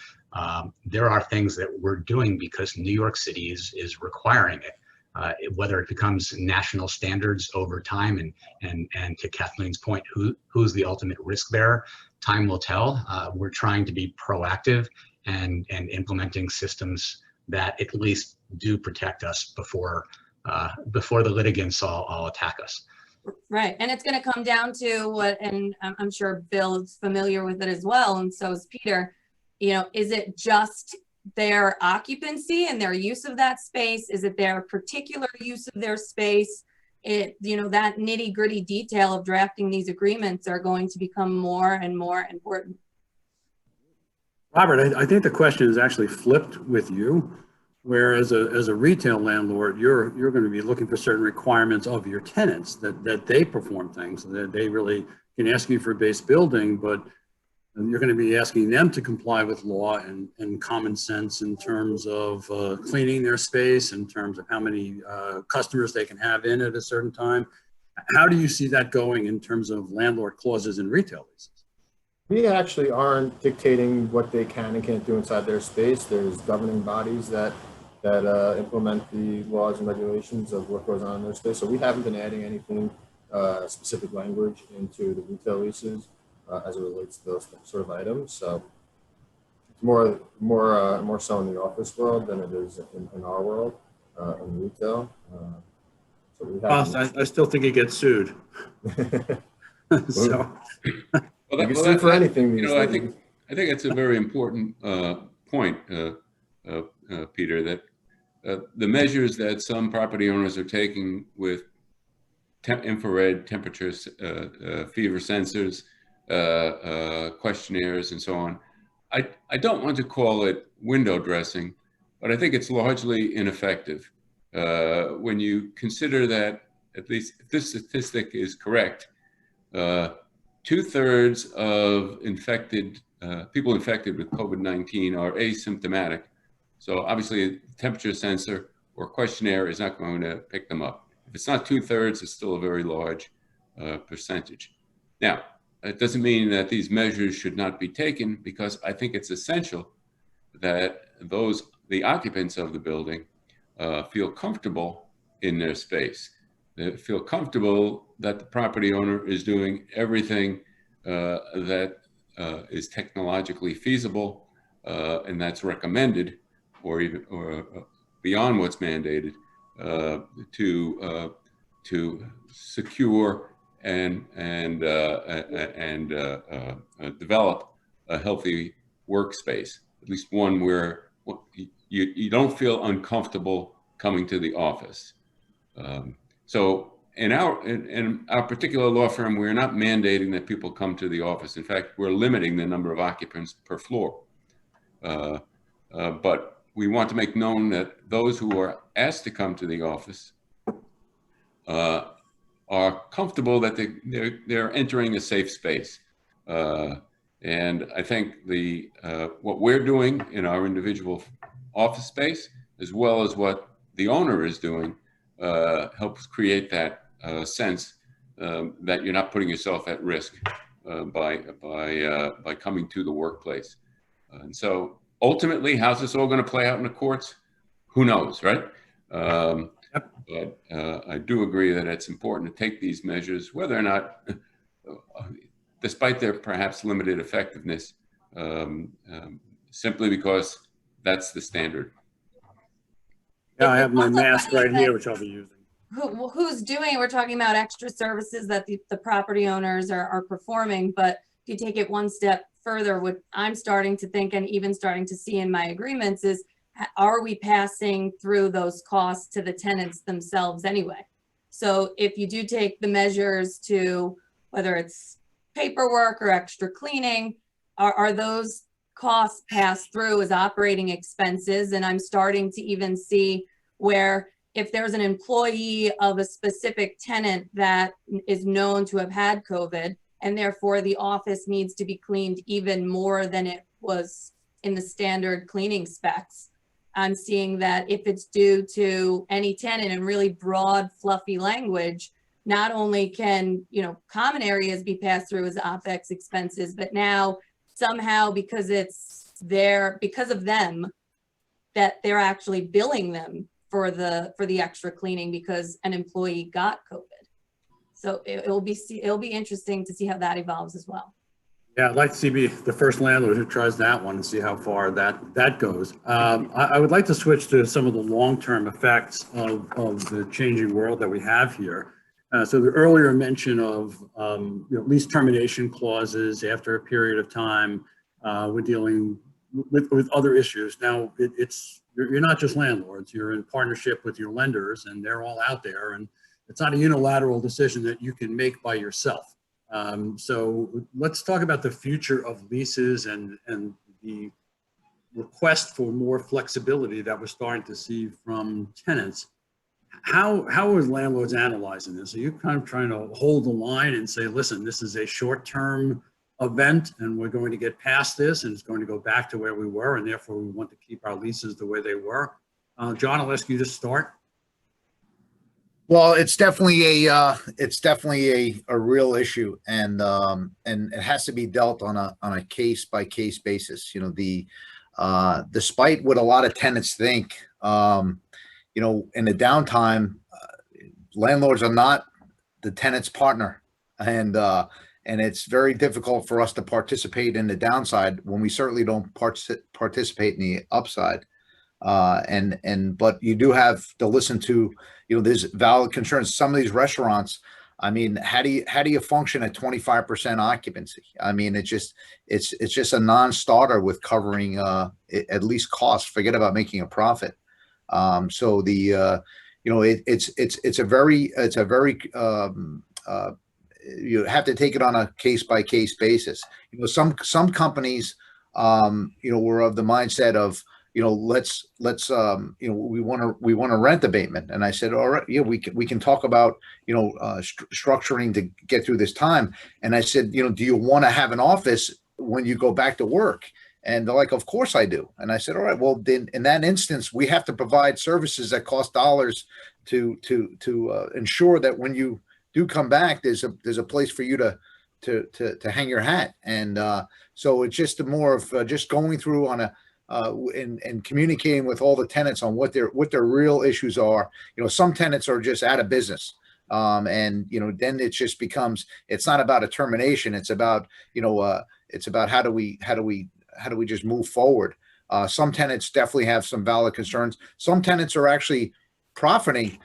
There are things that we're doing because New York City is requiring it, whether it becomes national standards over time, and to Kathleen's point, who's the ultimate risk bearer, time will tell. We're trying to be proactive and implementing systems that at least do protect us before the litigants all attack us. Right, and it's going to come down to what, and I'm sure Bill is familiar with it as well, and so is Peter. Is it just their occupancy and their use of that space? Is it their particular use of their space? That nitty gritty detail of drafting these agreements are going to become more and more important. Robert, I think the question is actually flipped with you, where as a retail landlord, you're going to be looking for certain requirements of your tenants that they perform things, that they really can ask you for base building, but you're going to be asking them to comply with law and common sense in terms of cleaning their space, in terms of how many customers they can have in at a certain time. How do you see that going in terms of landlord clauses in retail leases? We actually aren't dictating what they can and can't do inside their space. There's governing bodies that that implement the laws and regulations of what goes on in their space. So we haven't been adding anything specific language into the retail leases as it relates to those sort of items. So it's more so in the office world than it is in our world in retail. So we haven't. I still think he gets sued. So. Well, You can sue for anything. I think it's a very important point, Peter, that the measures that some property owners are taking with infrared temperatures, fever sensors, questionnaires, and so on, I don't want to call it window dressing, but I think it's largely ineffective. When you consider that, at least if this statistic is correct, 2/3 of people infected with COVID-19 are asymptomatic. So obviously a temperature sensor or questionnaire is not going to pick them up. If it's not 2/3, it's still a very large percentage. Now, it doesn't mean that these measures should not be taken, because I think it's essential that the occupants of the building feel comfortable in their space. They feel comfortable that the property owner is doing everything that is technologically feasible and that's recommended, or beyond what's mandated, to secure and develop a healthy workspace, at least one where you don't feel uncomfortable coming to the office. So in our particular law firm, we're not mandating that people come to the office. In fact, we're limiting the number of occupants per floor. But we want to make known that those who are asked to come to the office are comfortable that they're entering a safe space. And I think what we're doing in our individual office space, as well as what the owner is doing, helps create that sense that you're not putting yourself at risk by coming to the workplace. And so ultimately, how's this all going to play out in the courts? Who knows, right? But I do agree that it's important to take these measures, whether or not, despite their perhaps limited effectiveness, simply because that's the standard. Yeah, I have my mask right here, which I'll be using. Who's doing, we're talking about extra services that the property owners are performing, but if you take it one step further, what I'm starting to think and even starting to see in my agreements is, are we passing through those costs to the tenants themselves anyway? So if you do take the measures to, whether it's paperwork or extra cleaning, are those costs passed through as operating expenses? And I'm starting to even see where if there's an employee of a specific tenant that is known to have had COVID, and therefore the office needs to be cleaned even more than it was in the standard cleaning specs, I'm seeing that if it's due to any tenant in really broad, fluffy language, not only can, common areas be passed through as OpEx expenses, but now somehow because because of them, that they're actually billing them for the extra cleaning because an employee got COVID. So it'll be interesting to see how that evolves as well. Yeah, I'd like to be the first landlord who tries that one and see how far that goes. I would like to switch to some of the long-term effects of the changing world that we have here. So the earlier mention of lease termination clauses after a period of time, we're dealing with other issues. Now you're not just landlords, you're in partnership with your lenders, and they're all out there, and it's not a unilateral decision that you can make by yourself. So let's talk about the future of leases and the request for more flexibility that we're starting to see from tenants. How are landlords analyzing this? Are you kind of trying to hold the line and say, listen, this is a short-term event and we're going to get past this and it's going to go back to where we were, and therefore we want to keep our leases the way they were? John, I'll ask you to start. Well, it's definitely a real issue, and it has to be dealt on a case by case basis. despite what a lot of tenants think, you know, in the downtime, landlords are not the tenant's partner, and it's very difficult for us to participate in the downside when we certainly don't participate in the upside. But you do have to listen to, you know, there's valid concerns. Some of these restaurants, I mean, how do you function at 25% occupancy? I mean, it's just a non-starter with covering at least costs. Forget about making a profit. So you know, it's a very you have to take it on a case by case basis. You know, some companies, you know, were of the mindset of, you know, let's you know, we want to rent abatement. And I said, all right, yeah, we can talk about, you know, structuring to get through this time. And I said, you know, do you want to have an office when you go back to work? And they're like, of course I do. And I said, all right, well, then in that instance, we have to provide services that cost dollars to ensure that when you do come back, there's a place for you to hang your hat. And so it's just more of just going through on a and communicating with all the tenants on what their real issues are. You know, some tenants are just out of business. And, you know, then it just becomes, it's not about a termination. It's about, you know, it's about how do we just move forward? Some tenants definitely have some valid concerns. Some tenants are actually profiting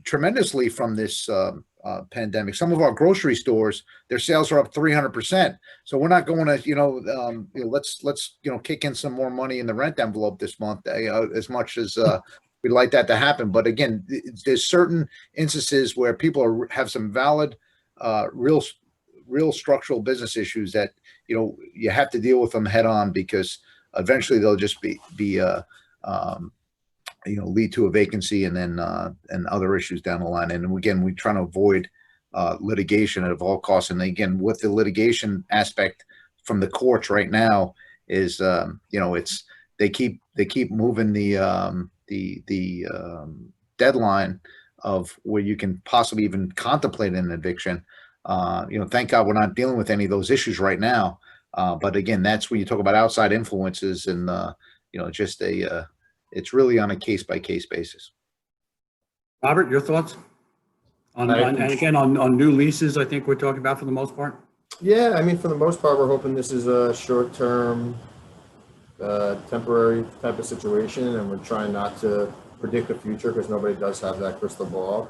tremendously from this pandemic. Some of our grocery stores, their sales are up 300%. So we're not going to, you know, let's you know, kick in some more money in the rent envelope this month, as much as we'd like that to happen. But again, there's certain instances where people have some valid, real structural business issues that, you know, you have to deal with them head on, because eventually they'll just be you know, lead to a vacancy and then and other issues down the line. And again, we're trying to avoid litigation at all costs. And again, with the litigation aspect from the courts right now is, you know, it's they keep moving the deadline of where you can possibly even contemplate an eviction. You know, thank God we're not dealing with any of those issues right now. But again, that's when you talk about outside influences and, you know, just it's really on a case by case basis. Robert, your thoughts and again, on new leases, I think we're talking about for the most part. Yeah, I mean, for the most part, we're hoping this is a short-term, temporary type of situation, and we're trying not to predict the future because nobody does have that crystal ball.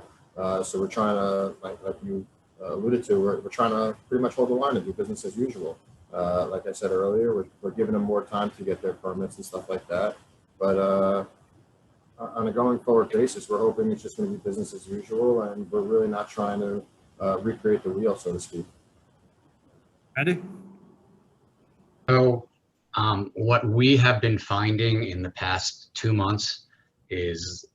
So we're trying to, like you alluded to, we're trying to pretty much hold the line and do business as usual. Like I said earlier, we're giving them more time to get their permits and stuff like that. But on a going forward basis, we're hoping it's just going to be business as usual, and we're really not trying to recreate the wheel, so to speak. Andy? So what we have been finding in the past 2 months is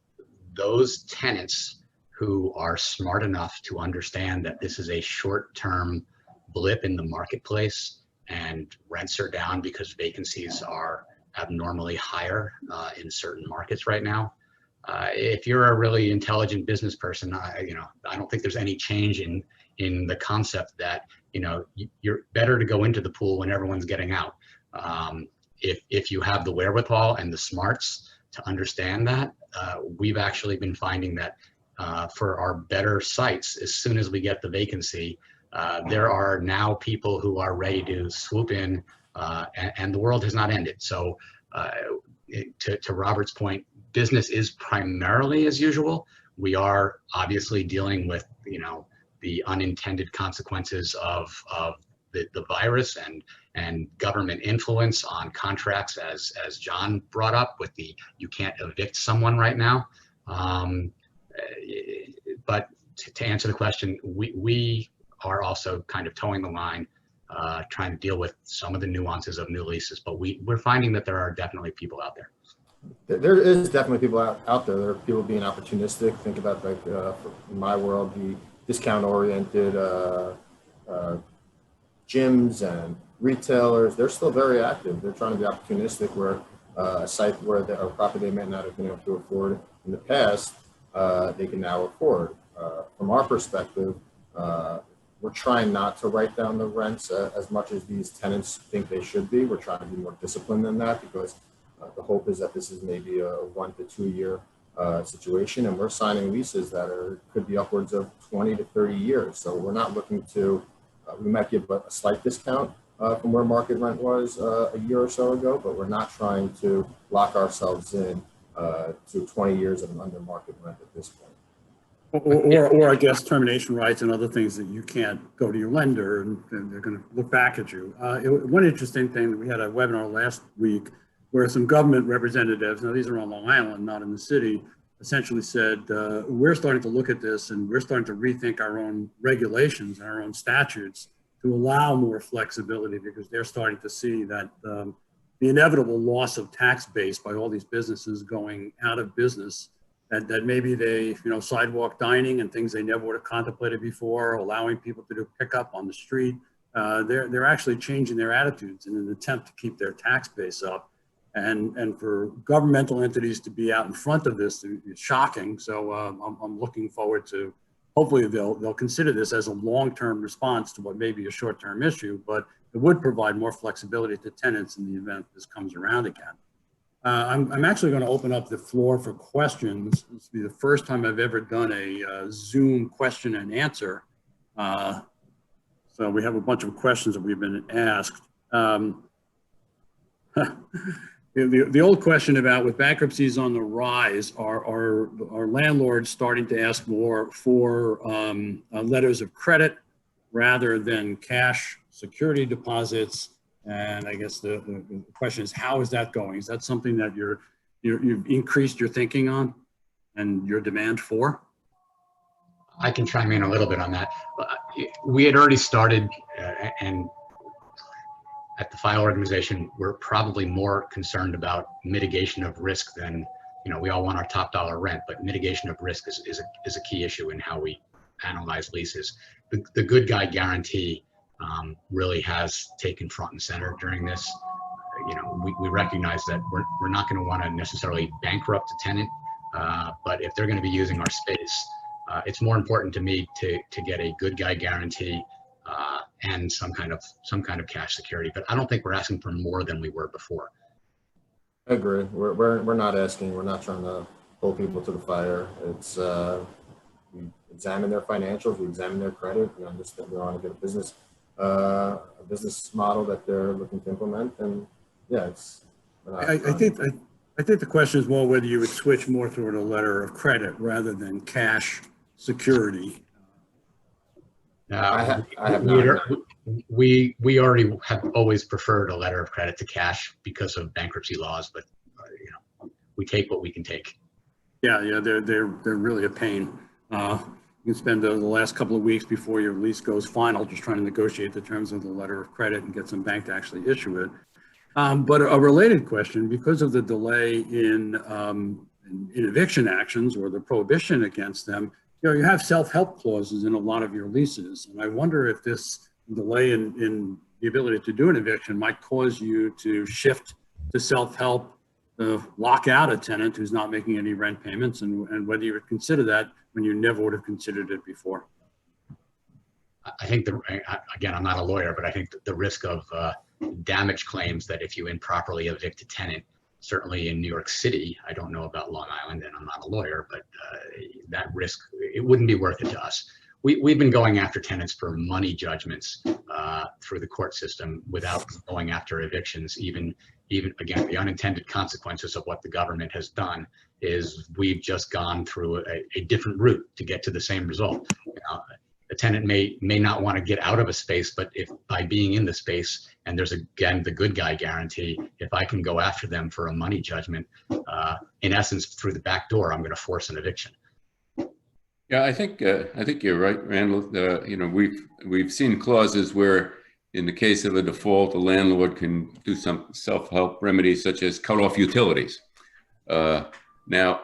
those tenants who are smart enough to understand that this is a short-term blip in the marketplace and rents are down because vacancies are abnormally higher in certain markets right now. If you're a really intelligent business person, I don't think there's any change in the concept that, you know, you're better to go into the pool when everyone's getting out. If you have the wherewithal and the smarts to understand that, we've actually been finding that for our better sites, as soon as we get the vacancy, there are now people who are ready to swoop in, and the world has not ended. So to Robert's point, business is primarily as usual. We are obviously dealing with, you know, the unintended consequences of the virus and government influence on contracts, as John brought up with the, you can't evict someone right now. But to answer the question, we are also kind of towing the line, trying to deal with some of the nuances of new leases, but we're finding that there are definitely people out there. There is definitely people out there. There are people being opportunistic. Think about, like, in my world, the discount-oriented gyms and retailers. They're still very active. They're trying to be opportunistic where a site where a property they may not have been able to afford in the past, they can now afford. From our perspective, we're trying not to write down the rents as much as these tenants think they should be. We're trying to be more disciplined than that, because the hope is that this is maybe a 1 to 2 year situation, and we're signing leases that could be upwards of 20 to 30 years. So we're not looking to, we might give a slight discount from where market rent was a year or so ago, but we're not trying to lock ourselves in to 20 years of an under market rent at this point. Or I guess termination rights and other things that you can't go to your lender and they're going to look back at you. One interesting thing, we had a webinar last week where some government representatives, now these are on Long Island, not in the city, essentially said, we're starting to look at this and we're starting to rethink our own regulations and our own statutes to allow more flexibility, because they're starting to see that the inevitable loss of tax base by all these businesses going out of business, that maybe they, sidewalk dining and things they never would have contemplated before, allowing people to do pickup on the street. They're actually changing their attitudes in an attempt to keep their tax base up. And for governmental entities to be out in front of this is shocking. So I'm looking forward to, hopefully they'll consider this as a long-term response to what may be a short-term issue, but it would provide more flexibility to tenants in the event this comes around again. I'm actually going to open up the floor for questions. This will be the first time I've ever done a Zoom question and answer. So we have a bunch of questions that we've been asked. The old question about, with bankruptcies on the rise, are landlords starting to ask more for letters of credit rather than cash security deposits? And I guess the question is, how is that going? Is that something that you've increased your thinking on and your demand for? I can chime in a little bit on that. We had already started, and at the file organization, we're probably more concerned about mitigation of risk than, we all want our top dollar rent, but mitigation of risk is a key issue in how we analyze leases. The good guy guarantee really has taken front and center during this. We recognize that we're not going to want to necessarily bankrupt a tenant, but if they're going to be using our space, it's more important to me to get a good guy guarantee and some kind of cash security. But I don't think we're asking for more than we were before. I agree. We're not asking. We're not trying to pull people to the fire. It's we examine their financials, we examine their credit, we understand they want to get a business model that they're looking to implement, and yeah, it's. I think the question is more whether you would switch more toward a letter of credit rather than cash security. We already have always preferred a letter of credit to cash because of bankruptcy laws, but we take what we can take. Yeah, they're really a pain. You can spend the last couple of weeks before your lease goes final just trying to negotiate the terms of the letter of credit and get some bank to actually issue it. But a related question, because of the delay in eviction actions or the prohibition against them, you have self-help clauses in a lot of your leases. And I wonder if this delay in the ability to do an eviction might cause you to shift to self-help, lock out a tenant who's not making any rent payments, and whether you would consider that when you never would have considered it before. I think again, I'm not a lawyer, but I think the risk of damage claims that if you improperly evict a tenant, certainly in New York City, I don't know about Long Island and I'm not a lawyer, but that risk, it wouldn't be worth it to us. We've been going after tenants for money judgments through the court system without going after evictions. Even again, the unintended consequences of what the government has done is we've just gone through a different route to get to the same result. A tenant may not want to get out of a space, but if by being in the space, and there's again the good guy guarantee, if I can go after them for a money judgment, in essence through the back door, I'm going to force an eviction. Yeah, I think you're right, Randall. We've seen clauses where, in the case of a default, the landlord can do some self-help remedies such as cut off utilities. Now,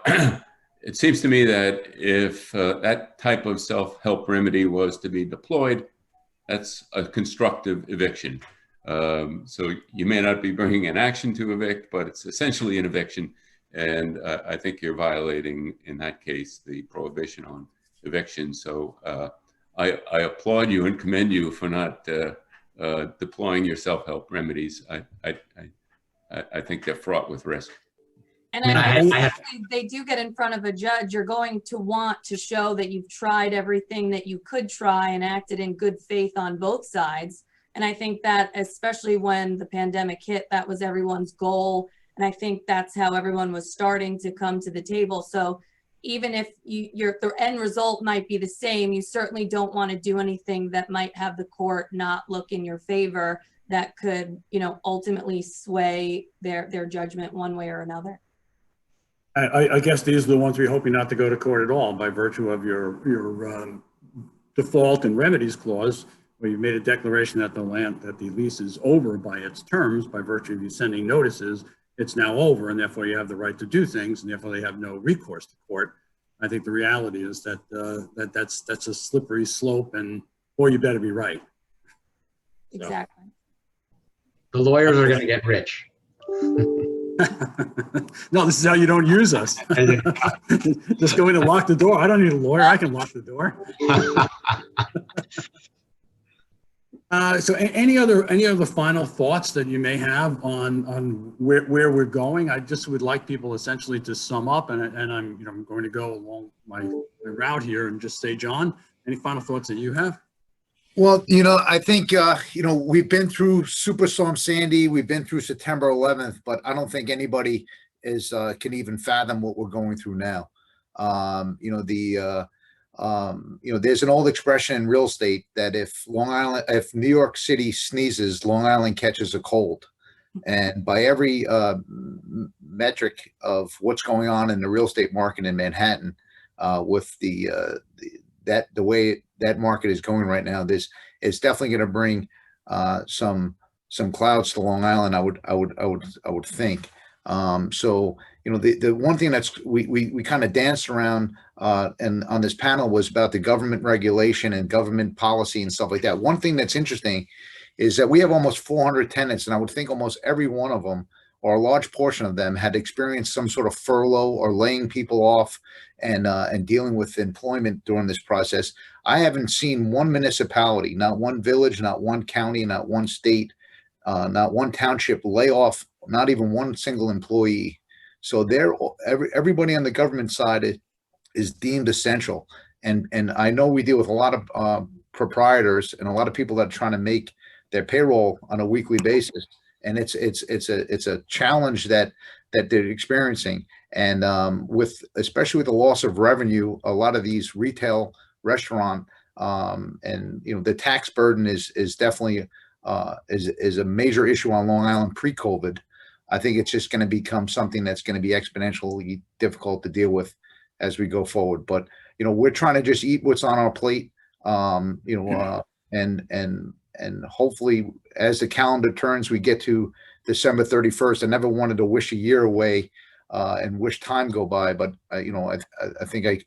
it seems to me that if that type of self-help remedy was to be deployed, that's a constructive eviction. So you may not be bringing an action to evict, but it's essentially an eviction. And I think you're violating, in that case, the prohibition on eviction. So I applaud you and commend you for not deploying your self-help remedies. I think they're fraught with risk. And I mean, I think I have, if they do get in front of a judge, you're going to want to show that you've tried everything that you could try and acted in good faith on both sides. And I think that, especially when the pandemic hit, that was everyone's goal. And I think that's how everyone was starting to come to the table. So even if the end result might be the same, you certainly don't want to do anything that might have the court not look in your favor, that could, ultimately sway their judgment one way or another. I guess these are the ones we're hoping not to go to court at all by virtue of your default and remedies clause, where you made a declaration that the lease is over by its terms by virtue of you sending notices. It's now over, and therefore you have the right to do things, and therefore they have no recourse to court. I think the reality is that that's a slippery slope, or you better be right. Exactly. the lawyers are going to get rich. No, this is how you don't use us. Just go in and lock the door. I don't need a lawyer. I can lock the door. So any other final thoughts that you may have on where we're going? I just would like people essentially to sum up, and I'm going to go along my route here and just say, John, any final thoughts that you have? Well, I think, we've been through Superstorm Sandy, we've been through September 11th, but I don't think anybody can even fathom what we're going through now. There's an old expression in real estate that if New York City sneezes, Long Island catches a cold. And by every metric of what's going on in the real estate market in Manhattan, with the way that market is going right now, it's definitely going to bring some clouds to Long Island. I would think. So the one thing that's we kind of danced around and on this panel was about the government regulation and government policy and stuff like that. One thing that's interesting is that we have almost 400 tenants, and I would think almost every one of them, or a large portion of them, had experienced some sort of furlough or laying people off and dealing with employment during this process. I haven't seen one municipality, not one village, not one county, not one state, not one township lay off not even one single employee. So everybody on the government side is deemed essential. And I know we deal with a lot of proprietors and a lot of people that are trying to make their payroll on a weekly basis. And it's a challenge that they're experiencing. And especially with the loss of revenue, a lot of these retail restaurant and the tax burden is definitely is a major issue on Long Island pre-COVID. I think it's just going to become something that's going to be exponentially difficult to deal with as we go forward. But we're trying to just eat what's on our plate, and hopefully as the calendar turns, we get to December 31st. I never wanted to wish a year away and wish time go by, but I think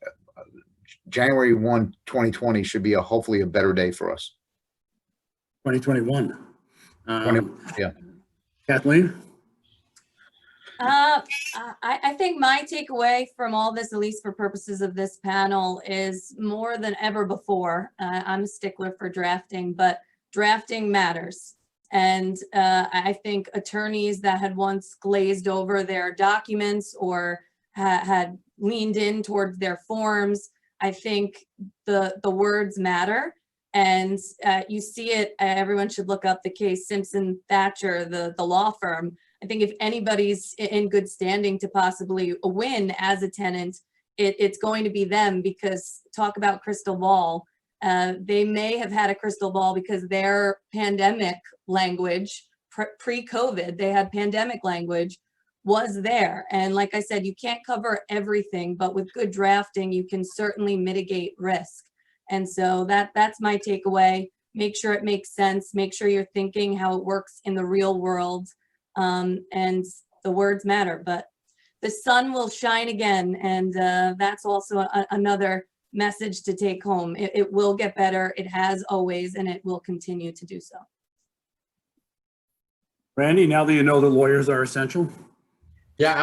January 1, 2020 should be hopefully a better day for us. 2021. Yeah. Kathleen? I think my takeaway from all this, at least for purposes of this panel, is more than ever before. I'm a stickler for drafting, but drafting matters. And I think attorneys that had once glazed over their documents or had leaned in towards their forms, I think the words matter. And you see it, everyone should look up the case Simpson Thatcher, the law firm. I think if anybody's in good standing to possibly win as a tenant, it's going to be them, because talk about crystal ball. They may have had a crystal ball because their pandemic language, pre-COVID, they had pandemic language, was there. And like I said, you can't cover everything, but with good drafting, you can certainly mitigate risk. And so that's my takeaway. Make sure it makes sense. Make sure you're thinking how it works in the real world. And the words matter, but the sun will shine again. And that's also another message to take home. It will get better. It has always, and it will continue to do so. Randy, now that you know the lawyers are essential? Yeah,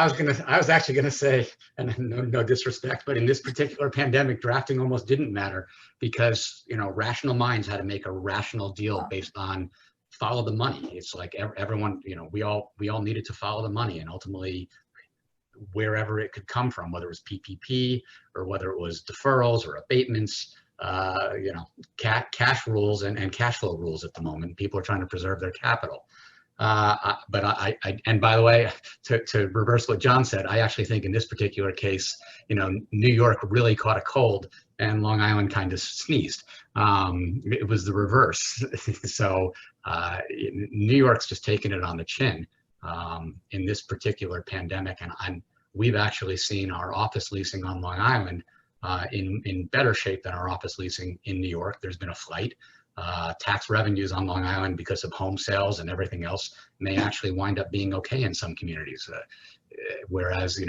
I was actually gonna say, and no disrespect, but in this particular pandemic, drafting almost didn't matter because, rational minds had to make a rational deal based on follow the money. It's like everyone, we all needed to follow the money, and ultimately wherever it could come from, whether it was PPP or whether it was deferrals or abatements, cash rules and cash flow rules at the moment. People are trying to preserve their capital. But and by the way, to reverse what John said, I actually think in this particular case, New York really caught a cold and Long Island kind of sneezed. It was the reverse. So New York's just taking it on the chin in this particular pandemic. And we've actually seen our office leasing on Long Island in better shape than our office leasing in New York. There's been a flight. Tax revenues on Long Island because of home sales and everything else may actually wind up being okay in some communities. Whereas,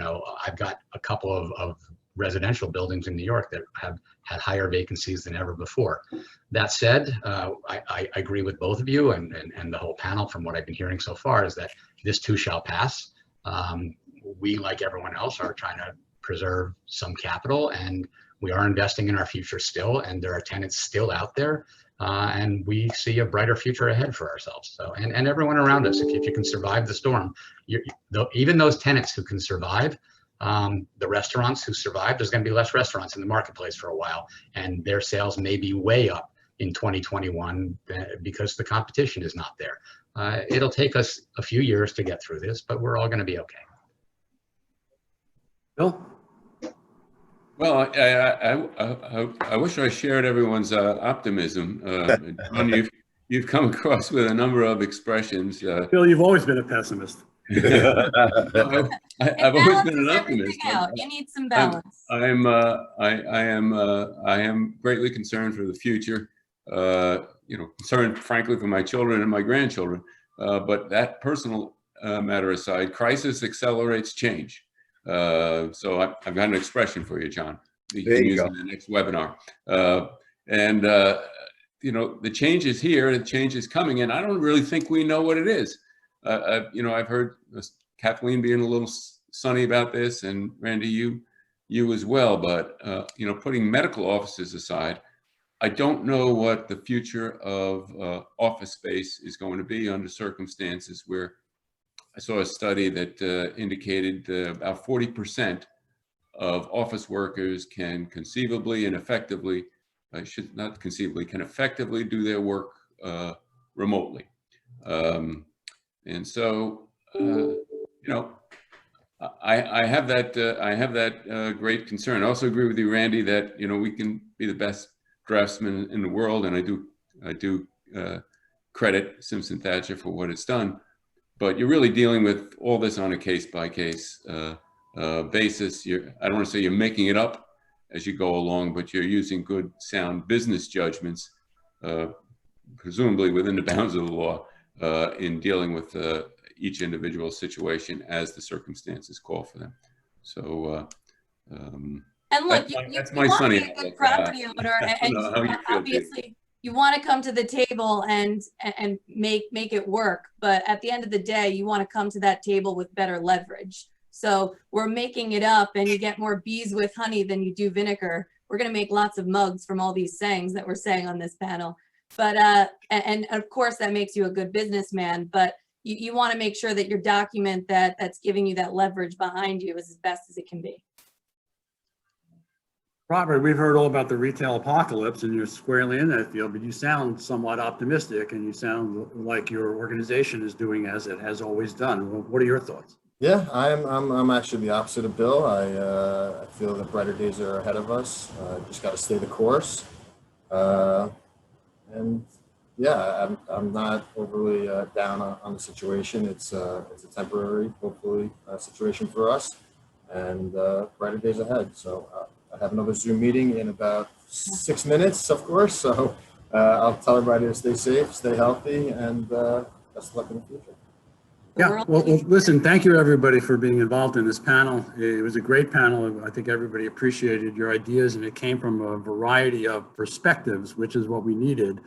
I've got a couple of residential buildings in New York that have had higher vacancies than ever before. That said, I agree with both of you and the whole panel from what I've been hearing so far is that this too shall pass. We, like everyone else, are trying to preserve some capital and we are investing in our future still, and there are tenants still out there. And we see a brighter future ahead for ourselves. So, and everyone around us, if you can survive the storm, even those tenants who can survive, the restaurants who survive, there's going to be less restaurants in the marketplace for a while, and their sales may be way up in 2021 because the competition is not there. It'll take us a few years to get through this, but we're all going to be okay. Bill? Well, I wish I shared everyone's optimism. John, you've come across with a number of expressions. Bill, you've always been a pessimist. I've always been an optimist. You need some balance. I am greatly concerned for the future. Concerned, frankly, for my children and my grandchildren. But that personal matter aside, crisis accelerates change. So I've got an expression for you, John. You can use it in the next webinar. The change is here, the change is coming, and I don't really think we know what it is. I've heard Kathleen being a little sunny about this, and Randy, you as well. But putting medical offices aside, I don't know what the future of office space is going to be under circumstances where I saw a study that indicated about 40% of office workers can conceivably and effectively, can effectively do their work remotely. And so, I have that great concern. I also agree with you, Randy, that we can be the best draftsman in the world, and I do credit Simpson Thacher for what it's done. But you're really dealing with all this on a case-by-case basis. I don't want to say you're making it up as you go along, but you're using good, sound business judgments, presumably within the bounds of the law, in dealing with each individual situation as the circumstances call for them. So, and look, that's you my want sunny to be a good property owner, and obviously you want to come to the table and make it work. But at the end of the day, you want to come to that table with better leverage. So we're making it up, and you get more bees with honey than you do vinegar. We're going to make lots of mugs from all these sayings that we're saying on this panel. But and of course that makes you a good businessman. But you want to make sure that your document that's giving you that leverage behind you is as best as it can be. Robert, we've heard all about the retail apocalypse, and you're squarely in that field, but you sound somewhat optimistic, and you sound like your organization is doing as it has always done. What are your thoughts? Yeah, I'm actually the opposite of Bill. I feel that brighter days are ahead of us. Just got to stay the course, and yeah, I'm not overly down on the situation. It's a temporary, hopefully, situation for us, and brighter days ahead. So I have another Zoom meeting in about 6 minutes, of course. So I'll tell everybody to stay safe, stay healthy, and best of luck in the future. Yeah, well, listen, thank you everybody for being involved in this panel. It was a great panel. I think everybody appreciated your ideas, and it came from a variety of perspectives, which is what we needed.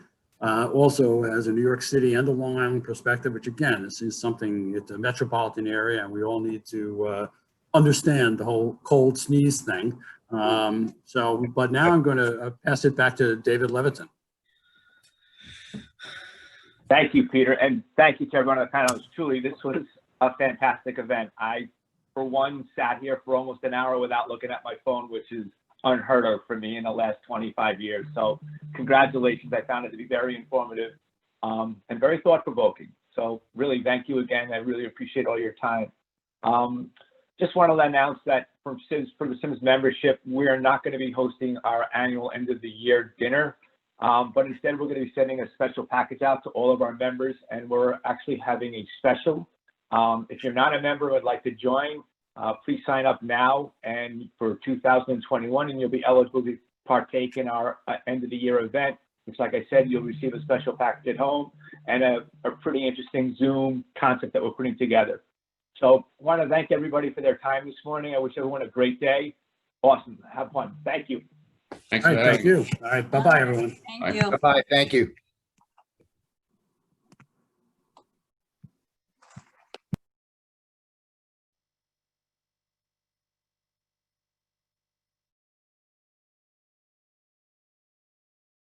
Also, as a New York City and a Long Island perspective, which again, this is something, it's a metropolitan area, and we all need to understand the whole cold sneeze thing. But now I'm going to pass it back to David Leviton. Thank you, Peter, and thank you to everyone on the panel. Truly, this was a fantastic event. I, for one, sat here for almost an hour without looking at my phone, which is unheard of for me in the last 25 years. So congratulations. I found it to be very informative and very thought-provoking. So really, thank you again. I really appreciate all your time. Just want to announce that for the Sims membership, we're not going to be hosting our annual end of the year dinner, but instead we're going to be sending a special package out to all of our members, and we're actually having a special. If you're not a member and would like to join, please sign up now and for 2021, and you'll be eligible to partake in our end of the year event, which, like I said, you'll receive a special package at home and a pretty interesting Zoom concept that we're putting together. So I want to thank everybody for their time this morning. I wish everyone a great day. Awesome. Have fun. Thank you. Thanks All for right, having thank me. you. All right, bye-bye, everyone. Thank you. Bye-bye. Thank you.